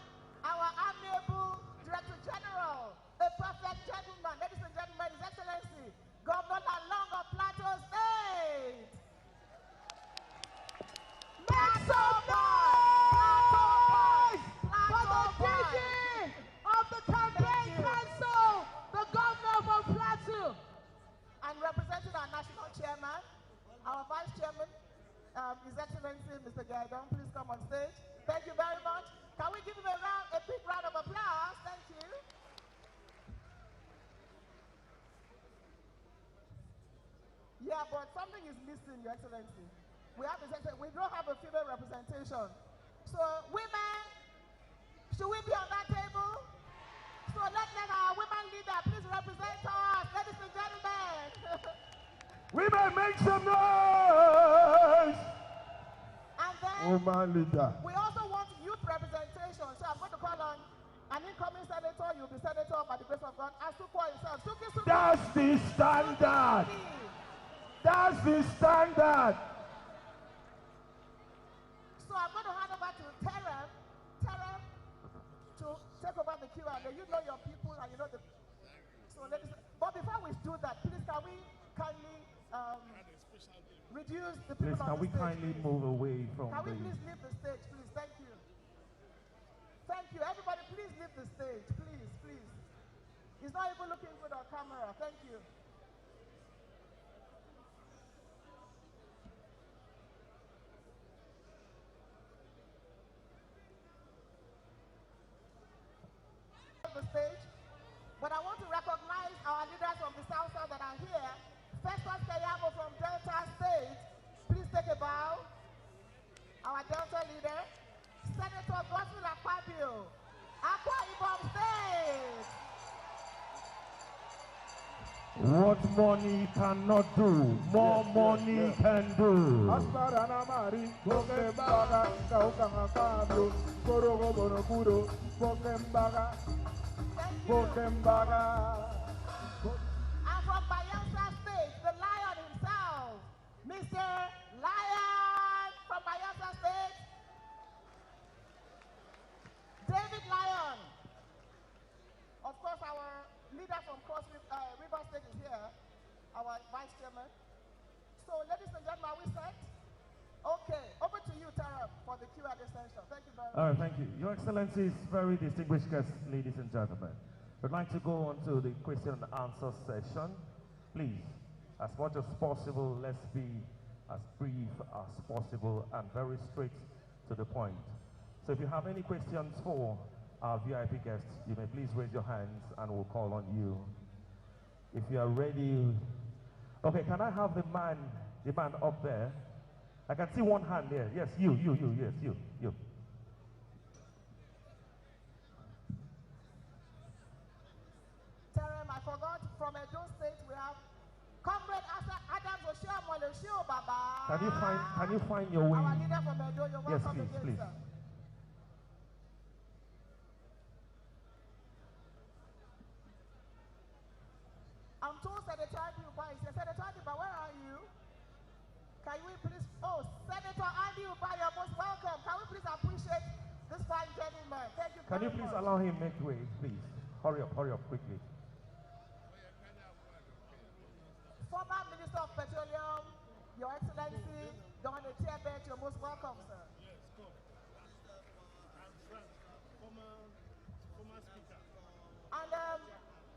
our amiable Director General, a perfect gentleman. Ladies and gentlemen, His Excellency, Governor Lalong of Plateau State. Make some noise for the King of the Campaign Council, the Governor of Plateau. And representing our National Chairman, our Vice Chairman, His Excellency, Mr. Gaidon, please come on stage. Thank you very much. Can we give him a big round of applause? Thank you. Yeah, but something is missing, Your Excellency. We don't have a female representation. So, women, should we be on that table? So let our women leader please represent us, ladies and gentlemen. Women, make some noise! And then Woman leader. we also want youth representation. So I'm going to call on an incoming senator. You'll be senator by the grace of God. Asuko himself. Suki. That's the standard. That's the standard. So I'm going to hand over to Terem to take over the Q&A. You know your people and you know the... So ladies, but before we do that, please can we kindly reduce the people Please, on can the we stage? kindly move away from Can we the... please leave the stage, please? Thank you. Thank you. Everybody, please leave the stage. Please, please. He's not even looking good on camera. Thank you. The stage, but I want to recognize our leaders from the South that are here. Festus Kayabo from Delta State, please take a bow. Our Delta leader, Senator Godswill Akpabio, Akwa Ibom State. What money cannot do, more money can do. And from Bayelsa State, the lion himself, Big Lion. Of course, our leader from River State is here, our vice chairman. So, ladies and gentlemen, are we set? Okay, over to you, Tara, for the Q&A session. Thank you very much. All right, thank you. Your Excellencies, very distinguished guests, ladies and gentlemen. We'd like to go on to the question and answer session. Please, as much as possible, let's be as brief as possible and very straight to the point. So if you have any questions for our VIP guests, you may please raise your hands and we'll call on you. If you are ready. Okay, can I have the man up there? I can see one hand there. Yes, you, yes, you. Terem, I forgot, from Edo State, we have Comrade Adams Oshio Baba. Can you find your way? Our leader from Edo, you're welcome again, please. Sir. I'm told Senator Uba is here. Senator Uba, where are you? Can we please, Senator Andy Uba, you're most welcome. Can we please appreciate this fine gentleman? Thank you very much. Can you please allow him make way, please? Hurry up quickly. Former Minister of Petroleum, Your Excellency, Don Etiebet, you're most welcome, sir. Yes, come. And Frank, former speaker. And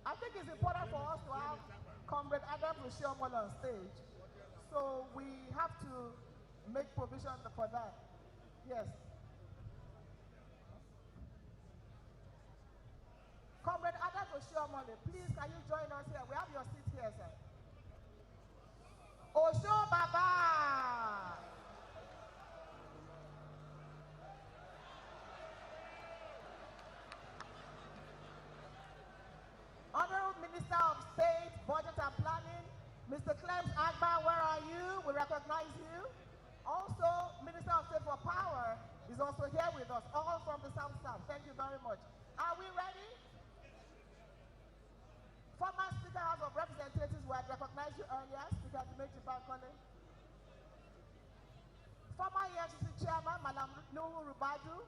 I think it's important for us to have Comrade Adam Oshiomhole on stage. So we have to make provision for that. Yes. Comrade Adam Oshiomhole, please can you join us here? We have your seat here, sir. Osho Baba! Honorable Minister of State, Budget and Planning, Mr. Clems Agba, where are you? We recognize you. Also, Minister of State for Power is also here with us, all from the South. Thank you very much. Are we ready? Former Speaker House of Representatives, we had recognized you earlier, Speaker Dimeji Bankole. Former EFCC Chairman, Madam Nuhu Rubadu,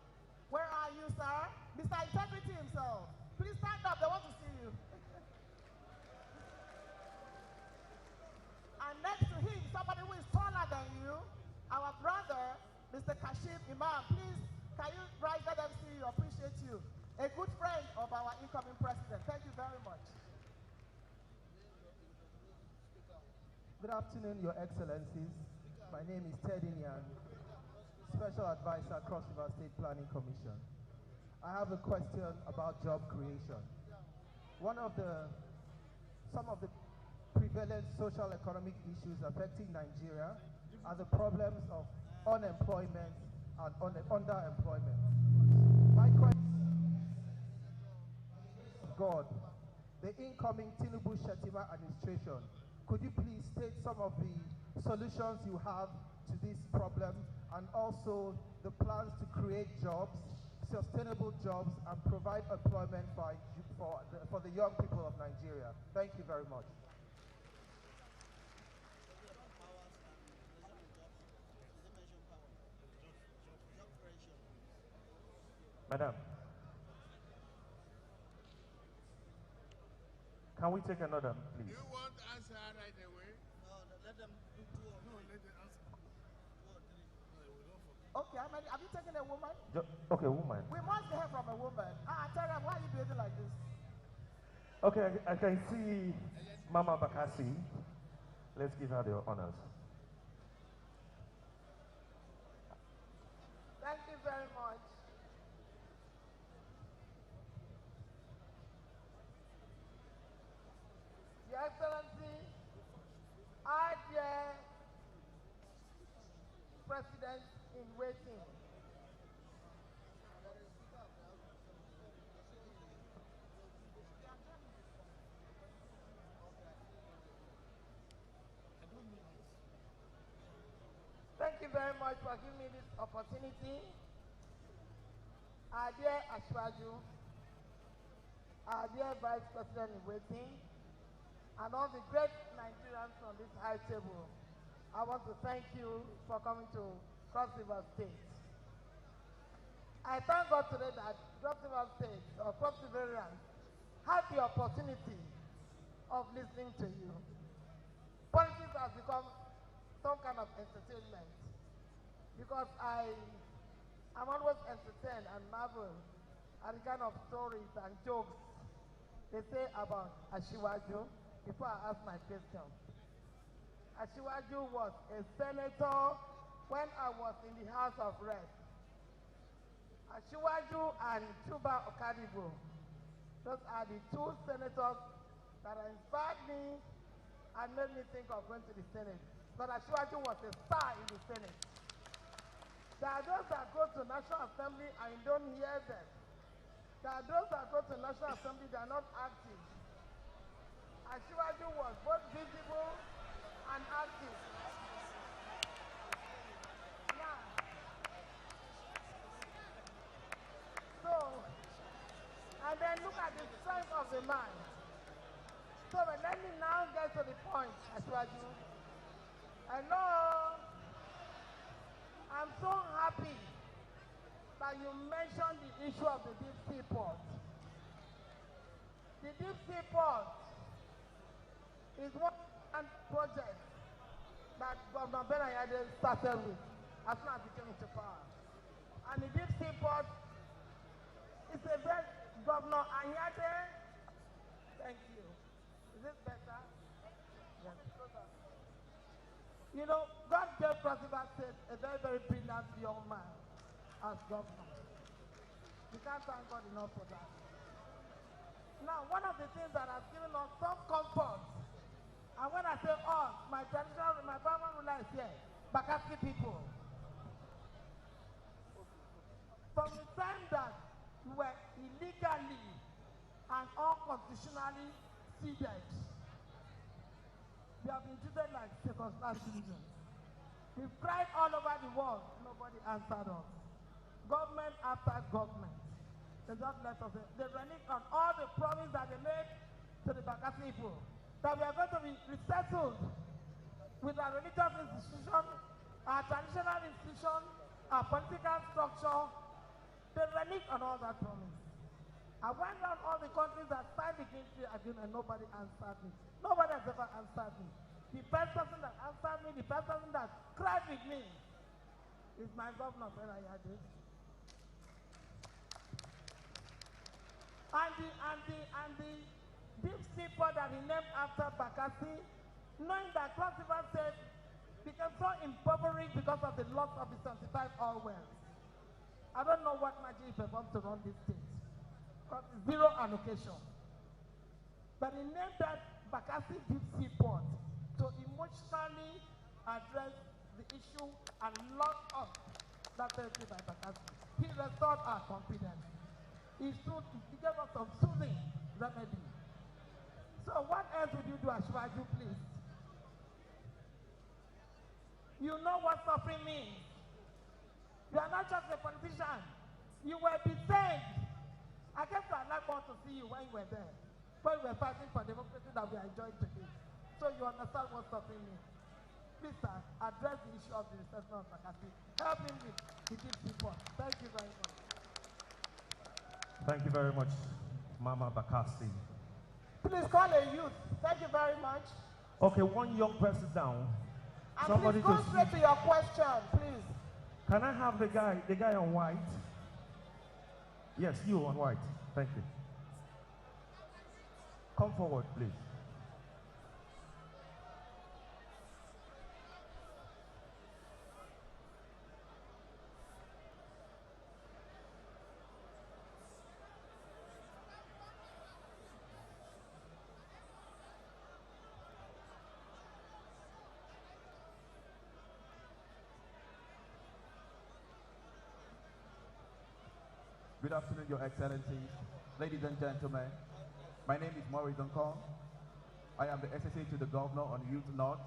where are you, sir? Mr. Integrity himself. Please stand up, they want to see you. And next to him, somebody who is taller than you, our brother, Mr. Kashif Imam. Please, can you rise, let them see you, appreciate you. A good friend of our incoming president. Thank you very much. Good afternoon, Your Excellencies. My name is Ted Inyan, Special Advisor, Cross River State Planning Commission. I have a question about job creation. Some of the prevalent social economic issues affecting Nigeria are the problems of unemployment and underemployment. My question, God, the incoming Tinubu Shetima administration, could you please state some of the solutions you have to this problem and also the plans to create jobs, sustainable jobs, and provide employment for the young people of Nigeria? Thank you very much. Madam, can we take another, please? Do you want to answer right away? No, let them do two or No, let them answer. 2 or 3. No, we don't forget. Okay, have you taken a woman? Okay, woman. We must hear from a woman. Terem, why are you behaving like this? Okay, I can see Mama Bakasi. Let's give her the honors. Thank you very much. Your Excellency, our dear President in waiting, thank you very much for giving me this opportunity. Our dear Ashwaju, our dear Vice President in waiting, and all the great Nigerians on this high table, I want to thank you for coming to Cross River State. I thank God today that Cross River State or Cross Riverians had the opportunity of listening to you. Politics has become some kind of entertainment because I'm always entertained and marvel at the kind of stories and jokes they say about Ashiwaju before I ask my question. Ashiwaju was a senator when I was in the House of Reps. Ashiwaju and Chuba Okadibo, those are the two senators that inspired me and made me think of going to the Senate. But Ashiwaju was a star in the Senate. There are those that go to National Assembly and you don't hear them. There are those that go to National Assembly that are not active. Ashiwaju was both visible and active. Now, so, and then look at the strength of the man. So let me now get to the point, Ashiwaju. Hello. I'm so happy that you mentioned the issue of the deep sea port. The deep sea port is one project that Governor Benayade started with as soon as he came into power. And the deep sea port is a very, Governor Anyade, thank you. Is this better? Yes. You know, God gave Cross River State a very, very brilliant young man as governor. We can't thank God enough for that. Now, one of the things that has given us some comfort, and when I say us, my family ruler is here, Bakassi people. From the time that we were illegally and unconstitutionally seated, we have been treated like second-class citizens. We've cried all over the world. Nobody answered us. Government after government. They just left us. They reneged on all the promise that they made to the Bakassi people. That we are going to be resettled with our religious institution, our traditional institution, our political structure. They reneged on all that promise. I went down all the countries that signed the Kingsley Agreement and nobody answered me. Nobody has ever answered me. The first person that answered me, the first person that cried with me is my governor, Benayade. And the deep sea port that he named after Bakassi, knowing that Cross River State became so impoverished because of the loss of the 75 oil wells. I don't know what magic he performed to run this state. Because it's zero allocation. But he named that Bakassi Deep Sea Port to emotionally address the issue and loss of that territory by Bakassi. He restored our confidence. He gave us some soothing remedy. So what else would you do, Ashiwaju, please? You know what suffering means. You are not just a politician. You were detained. I came to Alakon to see you when you were there. When we were fighting for democracy that we are enjoying today. So you understand what suffering means. Please, sir, address the issue of the reception of Bakassi. Help him with the deep sea port. Thank you very much. Thank you very much, Mama Bakassi. Please call a youth. Thank you very much. Okay, one young person down. And Somebody please go straight to your question, please. Can I have the guy on white? Yes, you on white. Thank you. Come forward, please. Good afternoon, Your Excellencies, ladies and gentlemen. My name is Maurice Duncon. I am the SSA to the Governor on Youth North.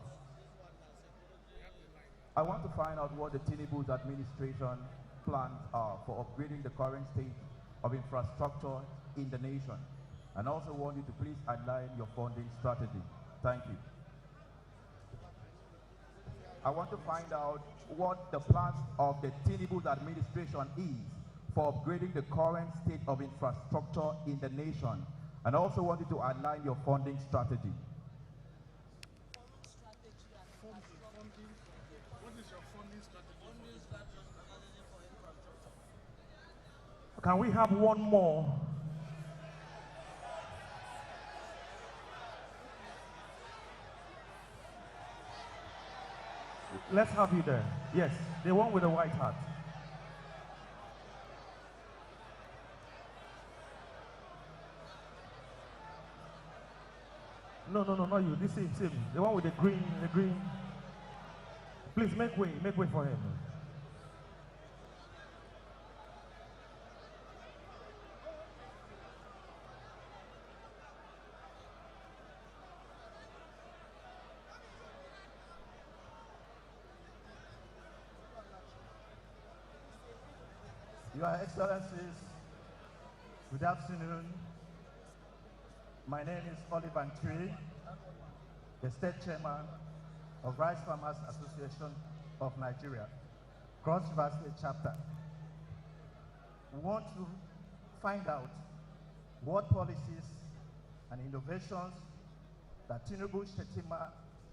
I want to find out what the Tinubu's administration plans are for upgrading the current state of infrastructure in the nation. And also want you to please outline your funding strategy. Thank you. I want to find out what the plans of the Tinubu's administration is for upgrading the current state of infrastructure in the nation, and also want you to outline your funding strategy. What is your funding strategy? Can we have one more? Let's have you there. Yes, the one with the white hat. No, not you. This is him. The one with the green, Please make way for him. Your Excellencies, good afternoon. My name is Oliver Ntui, the State Chairman of Rice Farmers Association of Nigeria, Cross River State Chapter. We want to find out what policies and innovations that Tinubu Shetima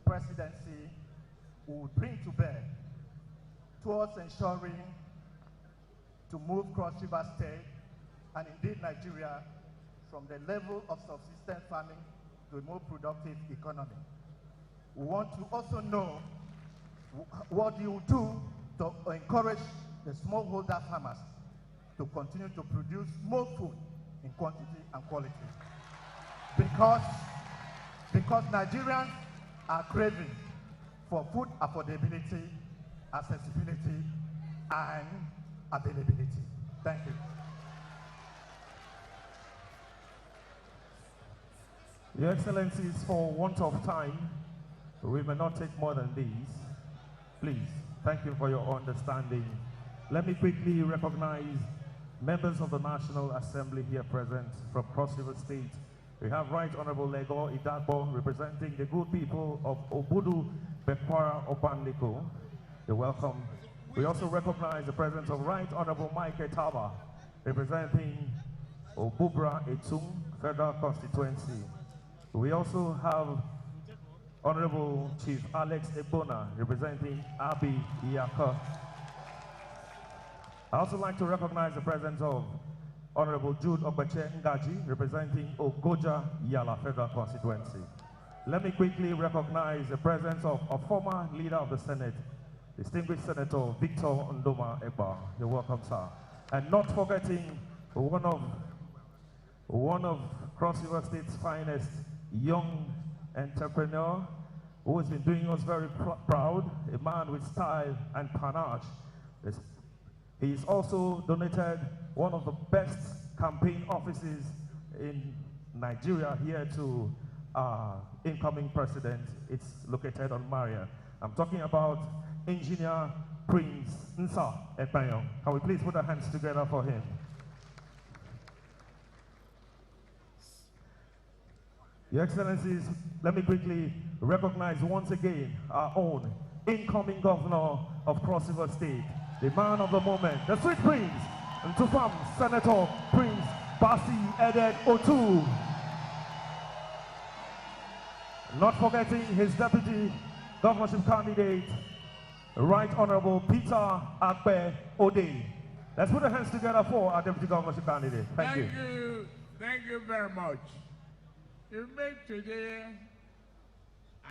presidency will bring to bear towards ensuring to move Cross River State and indeed Nigeria from the level of subsistence farming to a more productive economy. We want to also know what you do to encourage the smallholder farmers to continue to produce more food in quantity and quality. Because Nigerians are craving for food affordability, accessibility, and availability. Thank you. Your Excellencies, for want of time, we may not take more than these. Please, thank you for your understanding. Let me quickly recognize members of the National Assembly here present from Cross River State. We have Right Honorable Lego Idagbo representing the good people of Obudu, Bekwara, Obanliko. You're welcome. We also recognize the presence of Right Honorable Mike Etaba representing Obubra Etung Federal Constituency. We also have Honorable Chief Alex Ebona representing Abi Iyaka. I also like to recognize the presence of Honorable Jude Obache Ngaji representing Ogoja Yala Federal Constituency. Let me quickly recognize the presence of a former leader of the Senate, distinguished Senator Victor Ndoma Eba. You're welcome, sir. And not forgetting one of Cross River State's finest young entrepreneur who has been doing us very proud, a man with style and panache. He's also donated one of the best campaign offices in Nigeria here to our incoming president. It's located on Maria. I'm talking about Engineer Prince Nsa Ekpayon. Can we please put our hands together for him? Your Excellencies, let me quickly recognize once again our own incoming governor of Cross River State, the man of the moment, the sweet prince, and Tufam Senator Prince Basi Edet Otu. Not forgetting his deputy governorship candidate, Right Honorable Peter Akpe Ode. Let's put our hands together for our deputy governorship candidate. Thank you. Thank you very much. You make today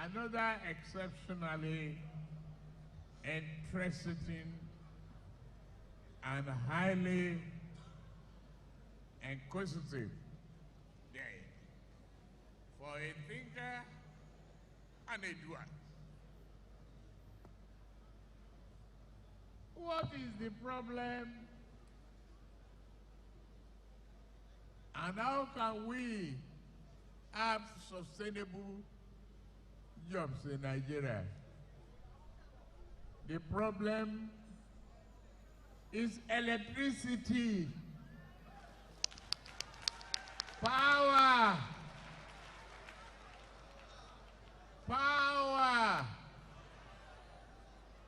another exceptionally interesting and highly inquisitive day for a thinker and a doer. What is the problem? And how can we have sustainable jobs in Nigeria? The problem is electricity, power,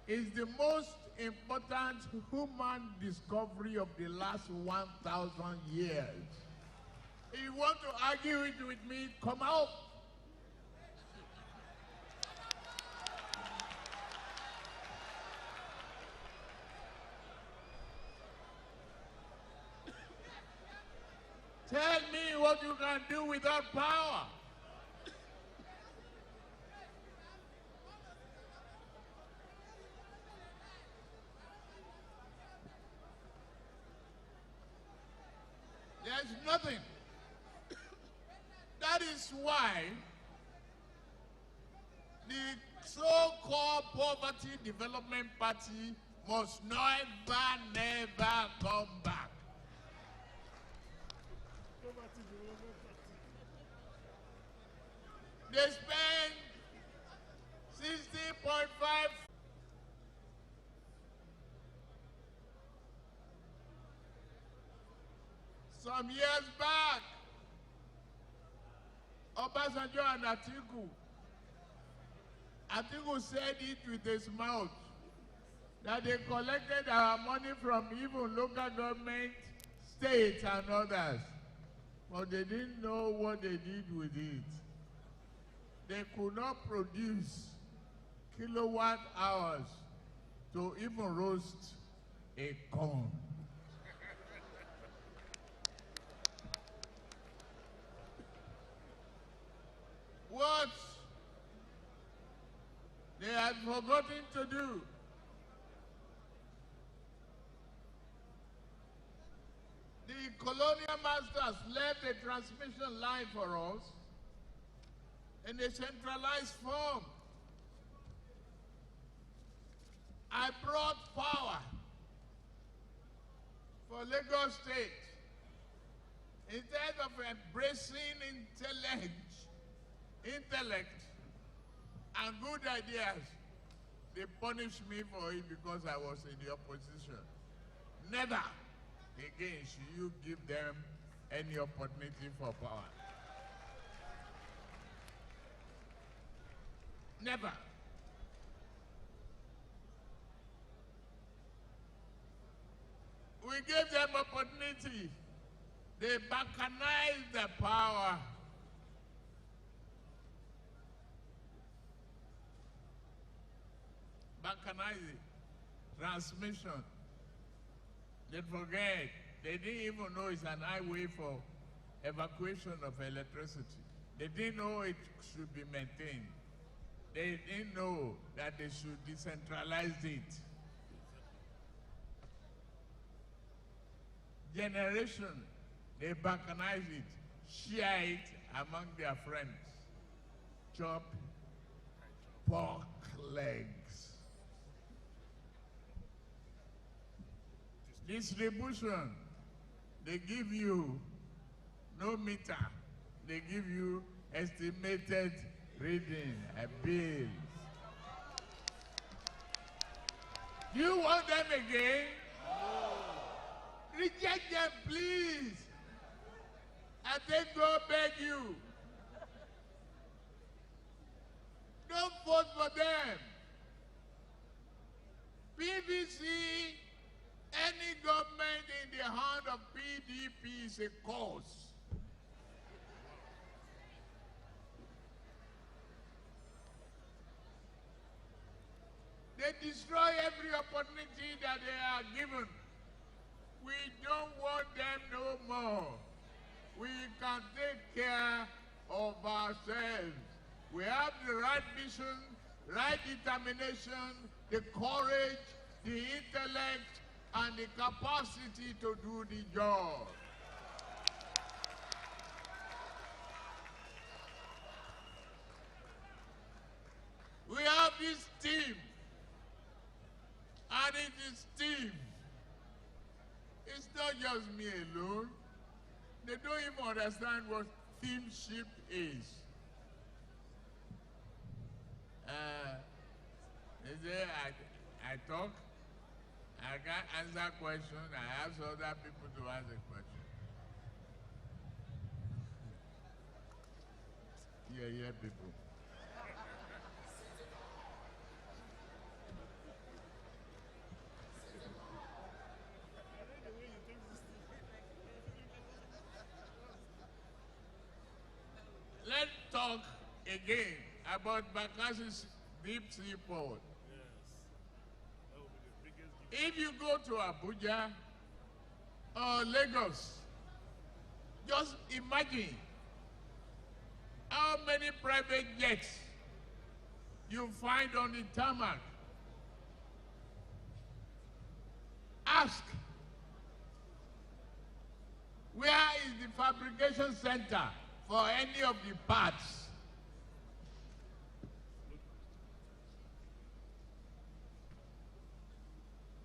is the most important human discovery of the last 1,000 years. If you want to argue it with me, come out. Tell me what you can do without power. There's nothing. That is why the so-called Poverty Development Party must never come back. They spend 16.5. Some years back, Obasanjo and Atiku said it with his mouth that they collected our money from even local government, states, and others, but they didn't know what they did with it. They could not produce kilowatt hours to even roast a corn. What they had forgotten to do the colonial masters left a transmission line for us in a centralized form. I brought power for Lagos State. Instead of embracing intellect and good ideas, they punished me for it because I was in the opposition. Never again should you give them any opportunity for power. Never. We gave them opportunity. They balkanized the power. Balkanizing, transmission. They forget. They didn't even know it's an highway for evacuation of electricity. They didn't know it should be maintained. They didn't know that they should decentralize it. Generation, they balkanize it, share it among their friends. Chop pork legs. Distribution, they give you no meter. They give you estimated reading, a bill. Do you want them again? No. Reject them, please. And then go beg you. Don't vote for them. PVC, any government in the hand of PDP is a cause. They destroy every opportunity that they are given. We don't want them no more. We can take care of ourselves. We have the right vision, right determination, the courage, the intellect, and the capacity to do the job. We have this team, and it is team. It's not just me alone. They don't even understand what teamship is. They say I talk, I can't answer questions, I ask other people to answer questions. Yeah, people. talk again about Bakassi's deep sea port. If you go to Abuja or Lagos, just imagine how many private jets you find on the tarmac. Ask, where is the fabrication center for any of the parts?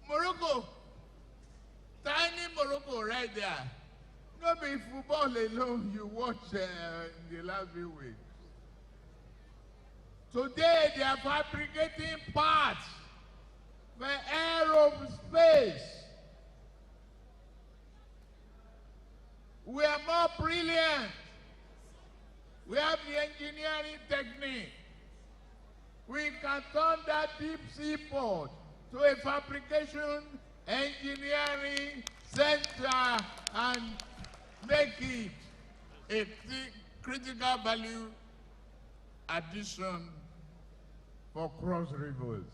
Morocco, tiny Morocco right there. No be football alone you watch in the last few weeks. Today they are fabricating parts for aerospace. We are more brilliant. We have the engineering technique. We can turn that deep sea port to a fabrication engineering center and make it a critical value addition for cross rivers.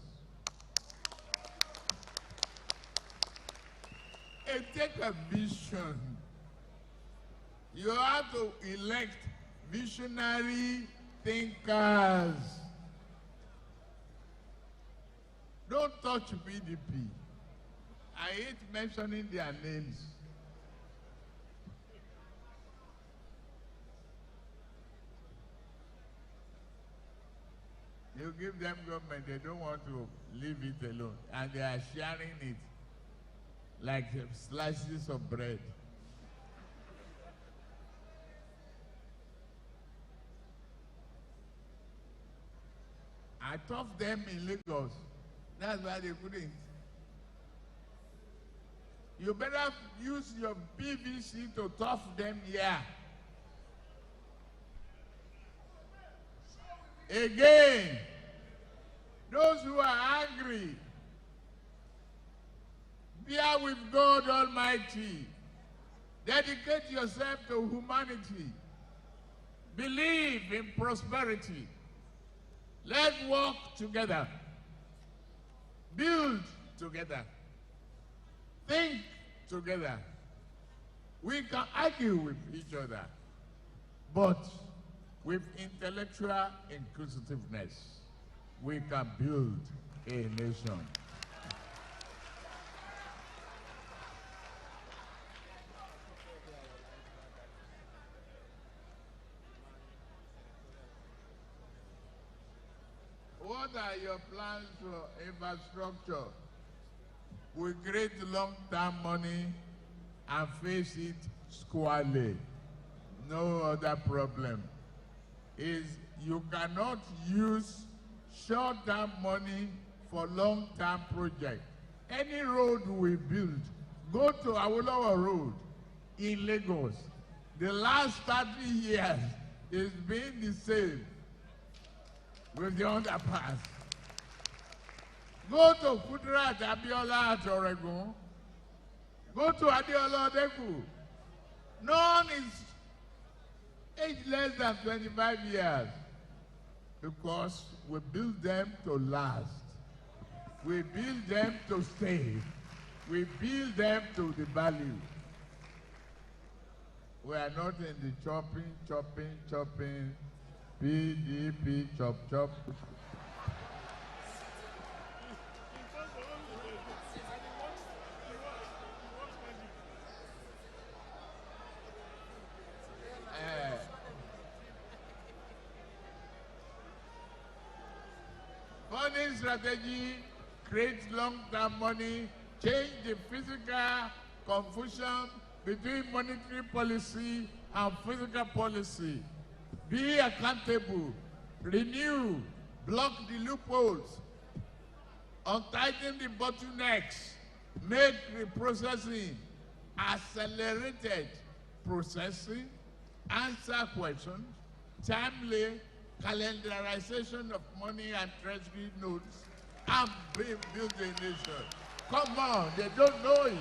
It takes a vision. You have to elect visionary thinkers. Don't touch PDP. I hate mentioning their names. You give them government, they don't want to leave it alone. And they are sharing it like slices of bread. I taught them in Lagos. That's why they couldn't. You better use your PVC to tough them here. Again, those who are angry, bear with God Almighty. Dedicate yourself to humanity. Believe in prosperity. Let's work together. Build together. Think together. We can argue with each other, but with intellectual inclusiveness, we can build a nation. What are your plans for infrastructure? We create long-term money and face it squarely. No other problem. Is you cannot use short-term money for long-term projects. Any road we build, go to Awolowo Road in Lagos. The last 30 years is being the same with the underpass. Go to Kudrat Abiola at Oregon. Go to Adeola Odeku. None is age less than 25 years because we build them to last. We build them to stay. We build them to the value. We are not in the chopping, PDP, chop. Funding strategy creates long-term money, change the physical confusion between monetary policy and physical policy. Be accountable, renew, block the loopholes, untighten the bottlenecks, make reprocessing accelerated processing, answer questions, timely calendarization of money and treasury notes, and build a nation. Come on, they don't know it.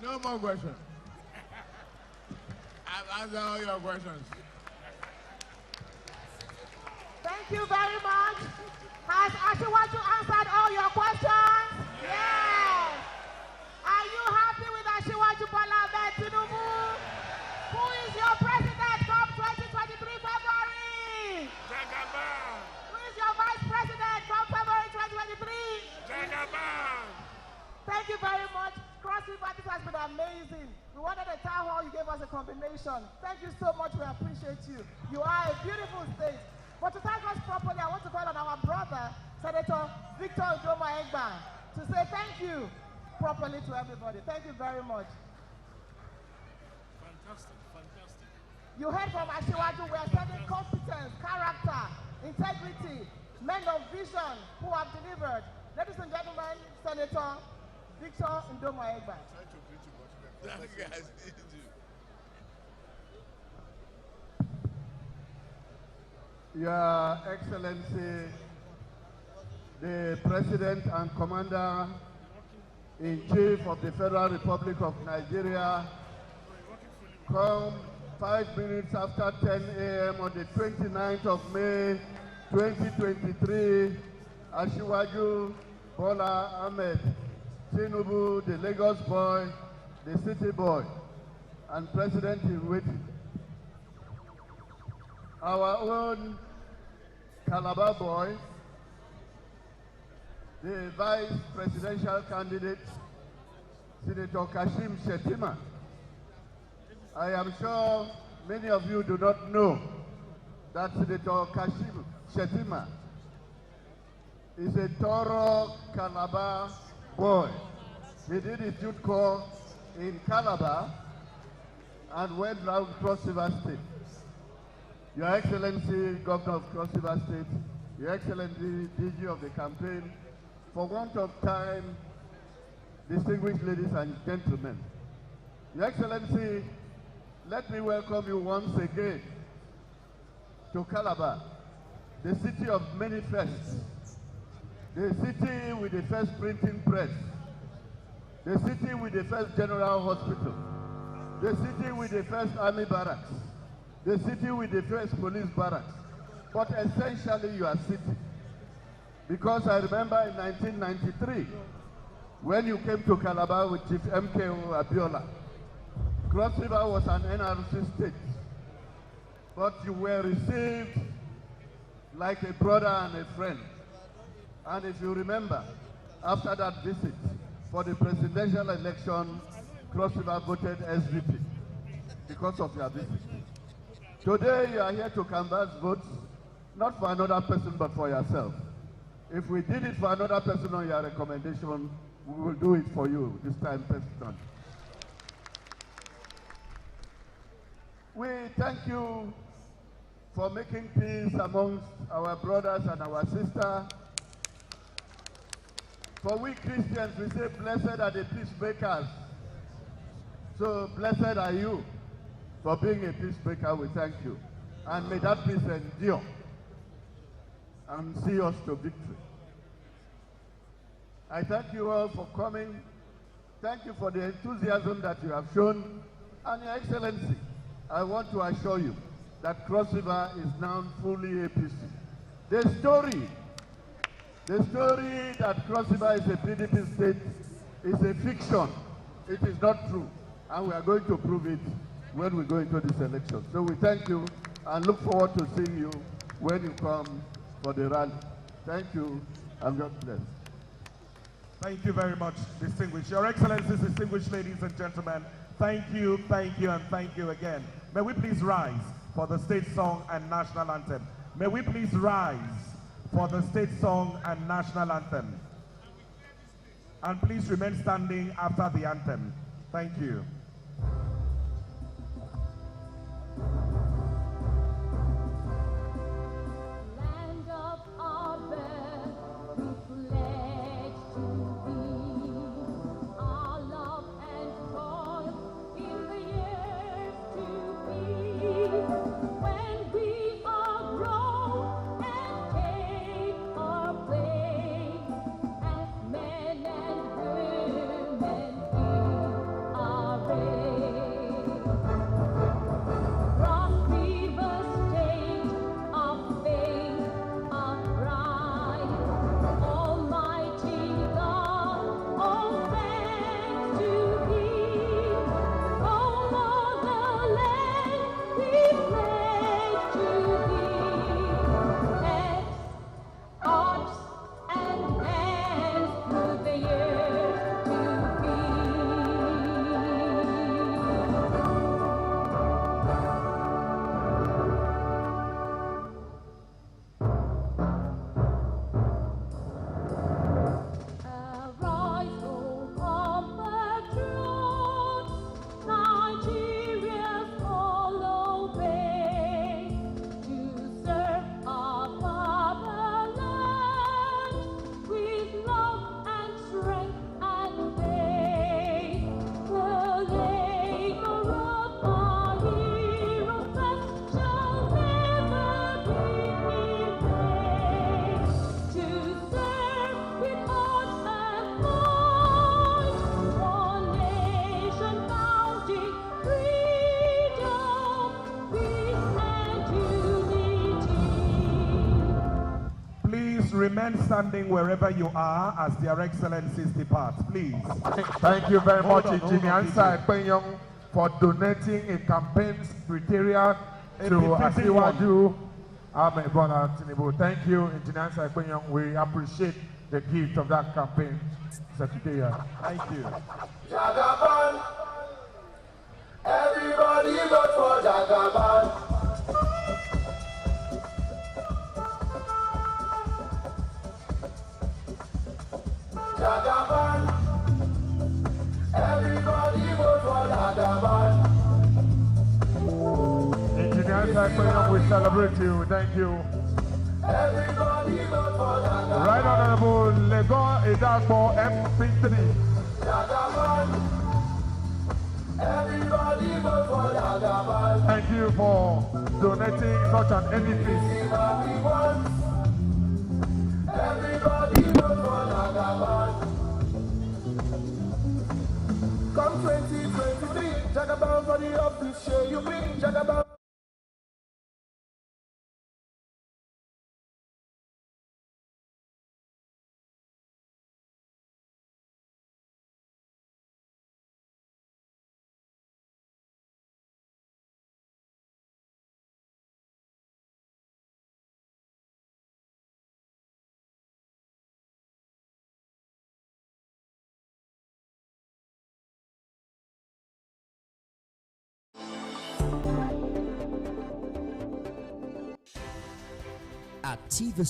No more questions. I've answered all your questions. Thank you very much. Has Ashiwaju answered all your questions? Yes. Are you happy with Ashiwaju Bola Ahmed Tinubu? Who is your president come 2023 February? Jagaban. Who is your vice president come February 2023? Jagaban. Thank you very much. Cross River, this has been amazing. We wanted a town hall, you gave us a combination. Thank you so much, we appreciate you. You are a beautiful state. But to thank us properly, I want to call on our brother, Senator Victor Egba, to say thank you properly to everybody. Thank you very much. Fantastic, fantastic. You heard from Ashiwaju, we are sending competence, character, integrity, men of vision who have delivered. Ladies and gentlemen, Senator Victor Egba. Your Excellency, the President and Commander-in-Chief of the Federal Republic of Nigeria, come 5 minutes after 10 a.m. on the 29th of May, 2023, Ashiwaju Bola Ahmed Tinubu, the Lagos boy, the city boy, and President in waiting. Our own Calabar boy, the vice presidential candidate, Senator Kashim Shettima. I am sure many of you do not know that Senator Kashim Shettima is a thorough Calabar boy. He did his youth corps in Calabar and went round Cross River State. Your Excellency, Governor of Cross River State, Your Excellency, DG of the campaign, for want of time, distinguished ladies and gentlemen, Your Excellency, let me welcome you once again to Calabar, the city of many firsts, the city with the first printing press, the city with the first general hospital, the city with the first army barracks, the city with the first police barracks, but essentially your city. Because I remember in 1993, when you came to Calabar with Chief MKO Abiola, Cross River was an NRC state, but you were received like a brother and a friend. And if you remember, after that visit, for the presidential election, Cross River voted SVP because of your visit. Today, you are here to canvass votes, not for another person, but for yourself. If we did it for another person on your recommendation, we will do it for you this time, President. We thank you for making peace amongst our brothers and our sisters. For we Christians, we say, blessed are the peacemakers. So blessed are you for being a peacemaker. We thank you. And may that peace endure and see us to victory. I thank you all for coming. Thank you for the enthusiasm that you have shown. And Your Excellency, I want to assure you that Cross River is now fully APC. The story that Cross River is a PDP state is a fiction. It is not true. And we are going to prove it when we go into this election. So we thank you and look forward to seeing you when you come for the rally. Thank you, and God bless. Thank you very much, distinguished. Your Excellencies, distinguished ladies and gentlemen, thank you, and thank you again. May we please rise for the state song and national anthem. May we please rise for the state song and national anthem. And please remain standing after the anthem. Thank you. Land of our birth, we pledge to thee our love and toil in the years to be. When we are grown and take our place as men and women in our remain standing wherever you are as their excellencies depart, please. Thank you very much, Hold on, Engineer Ansah Ekpenyong, for donating a campaign secretariat to Asiwaju Ahmed Bola Tinubu. Thank you, Engineer Ansah Ekpenyong. We appreciate the gift of that campaign secretariat. Thank you. Jagaban, everybody vote for Jagaban. Jagaban, everybody vote for Jagaban. Engineer Ansah Ekpenyong, we celebrate you. Thank you. Everybody vote for Jagaban. Right Honorable Legon Edagbo MP3. Jagaban, everybody vote for Jagaban. Thank you for donating such an edifice. Everybody vote for Jagaban. Come 2023, Jagaban for the office, share you bring Jagaban. Ative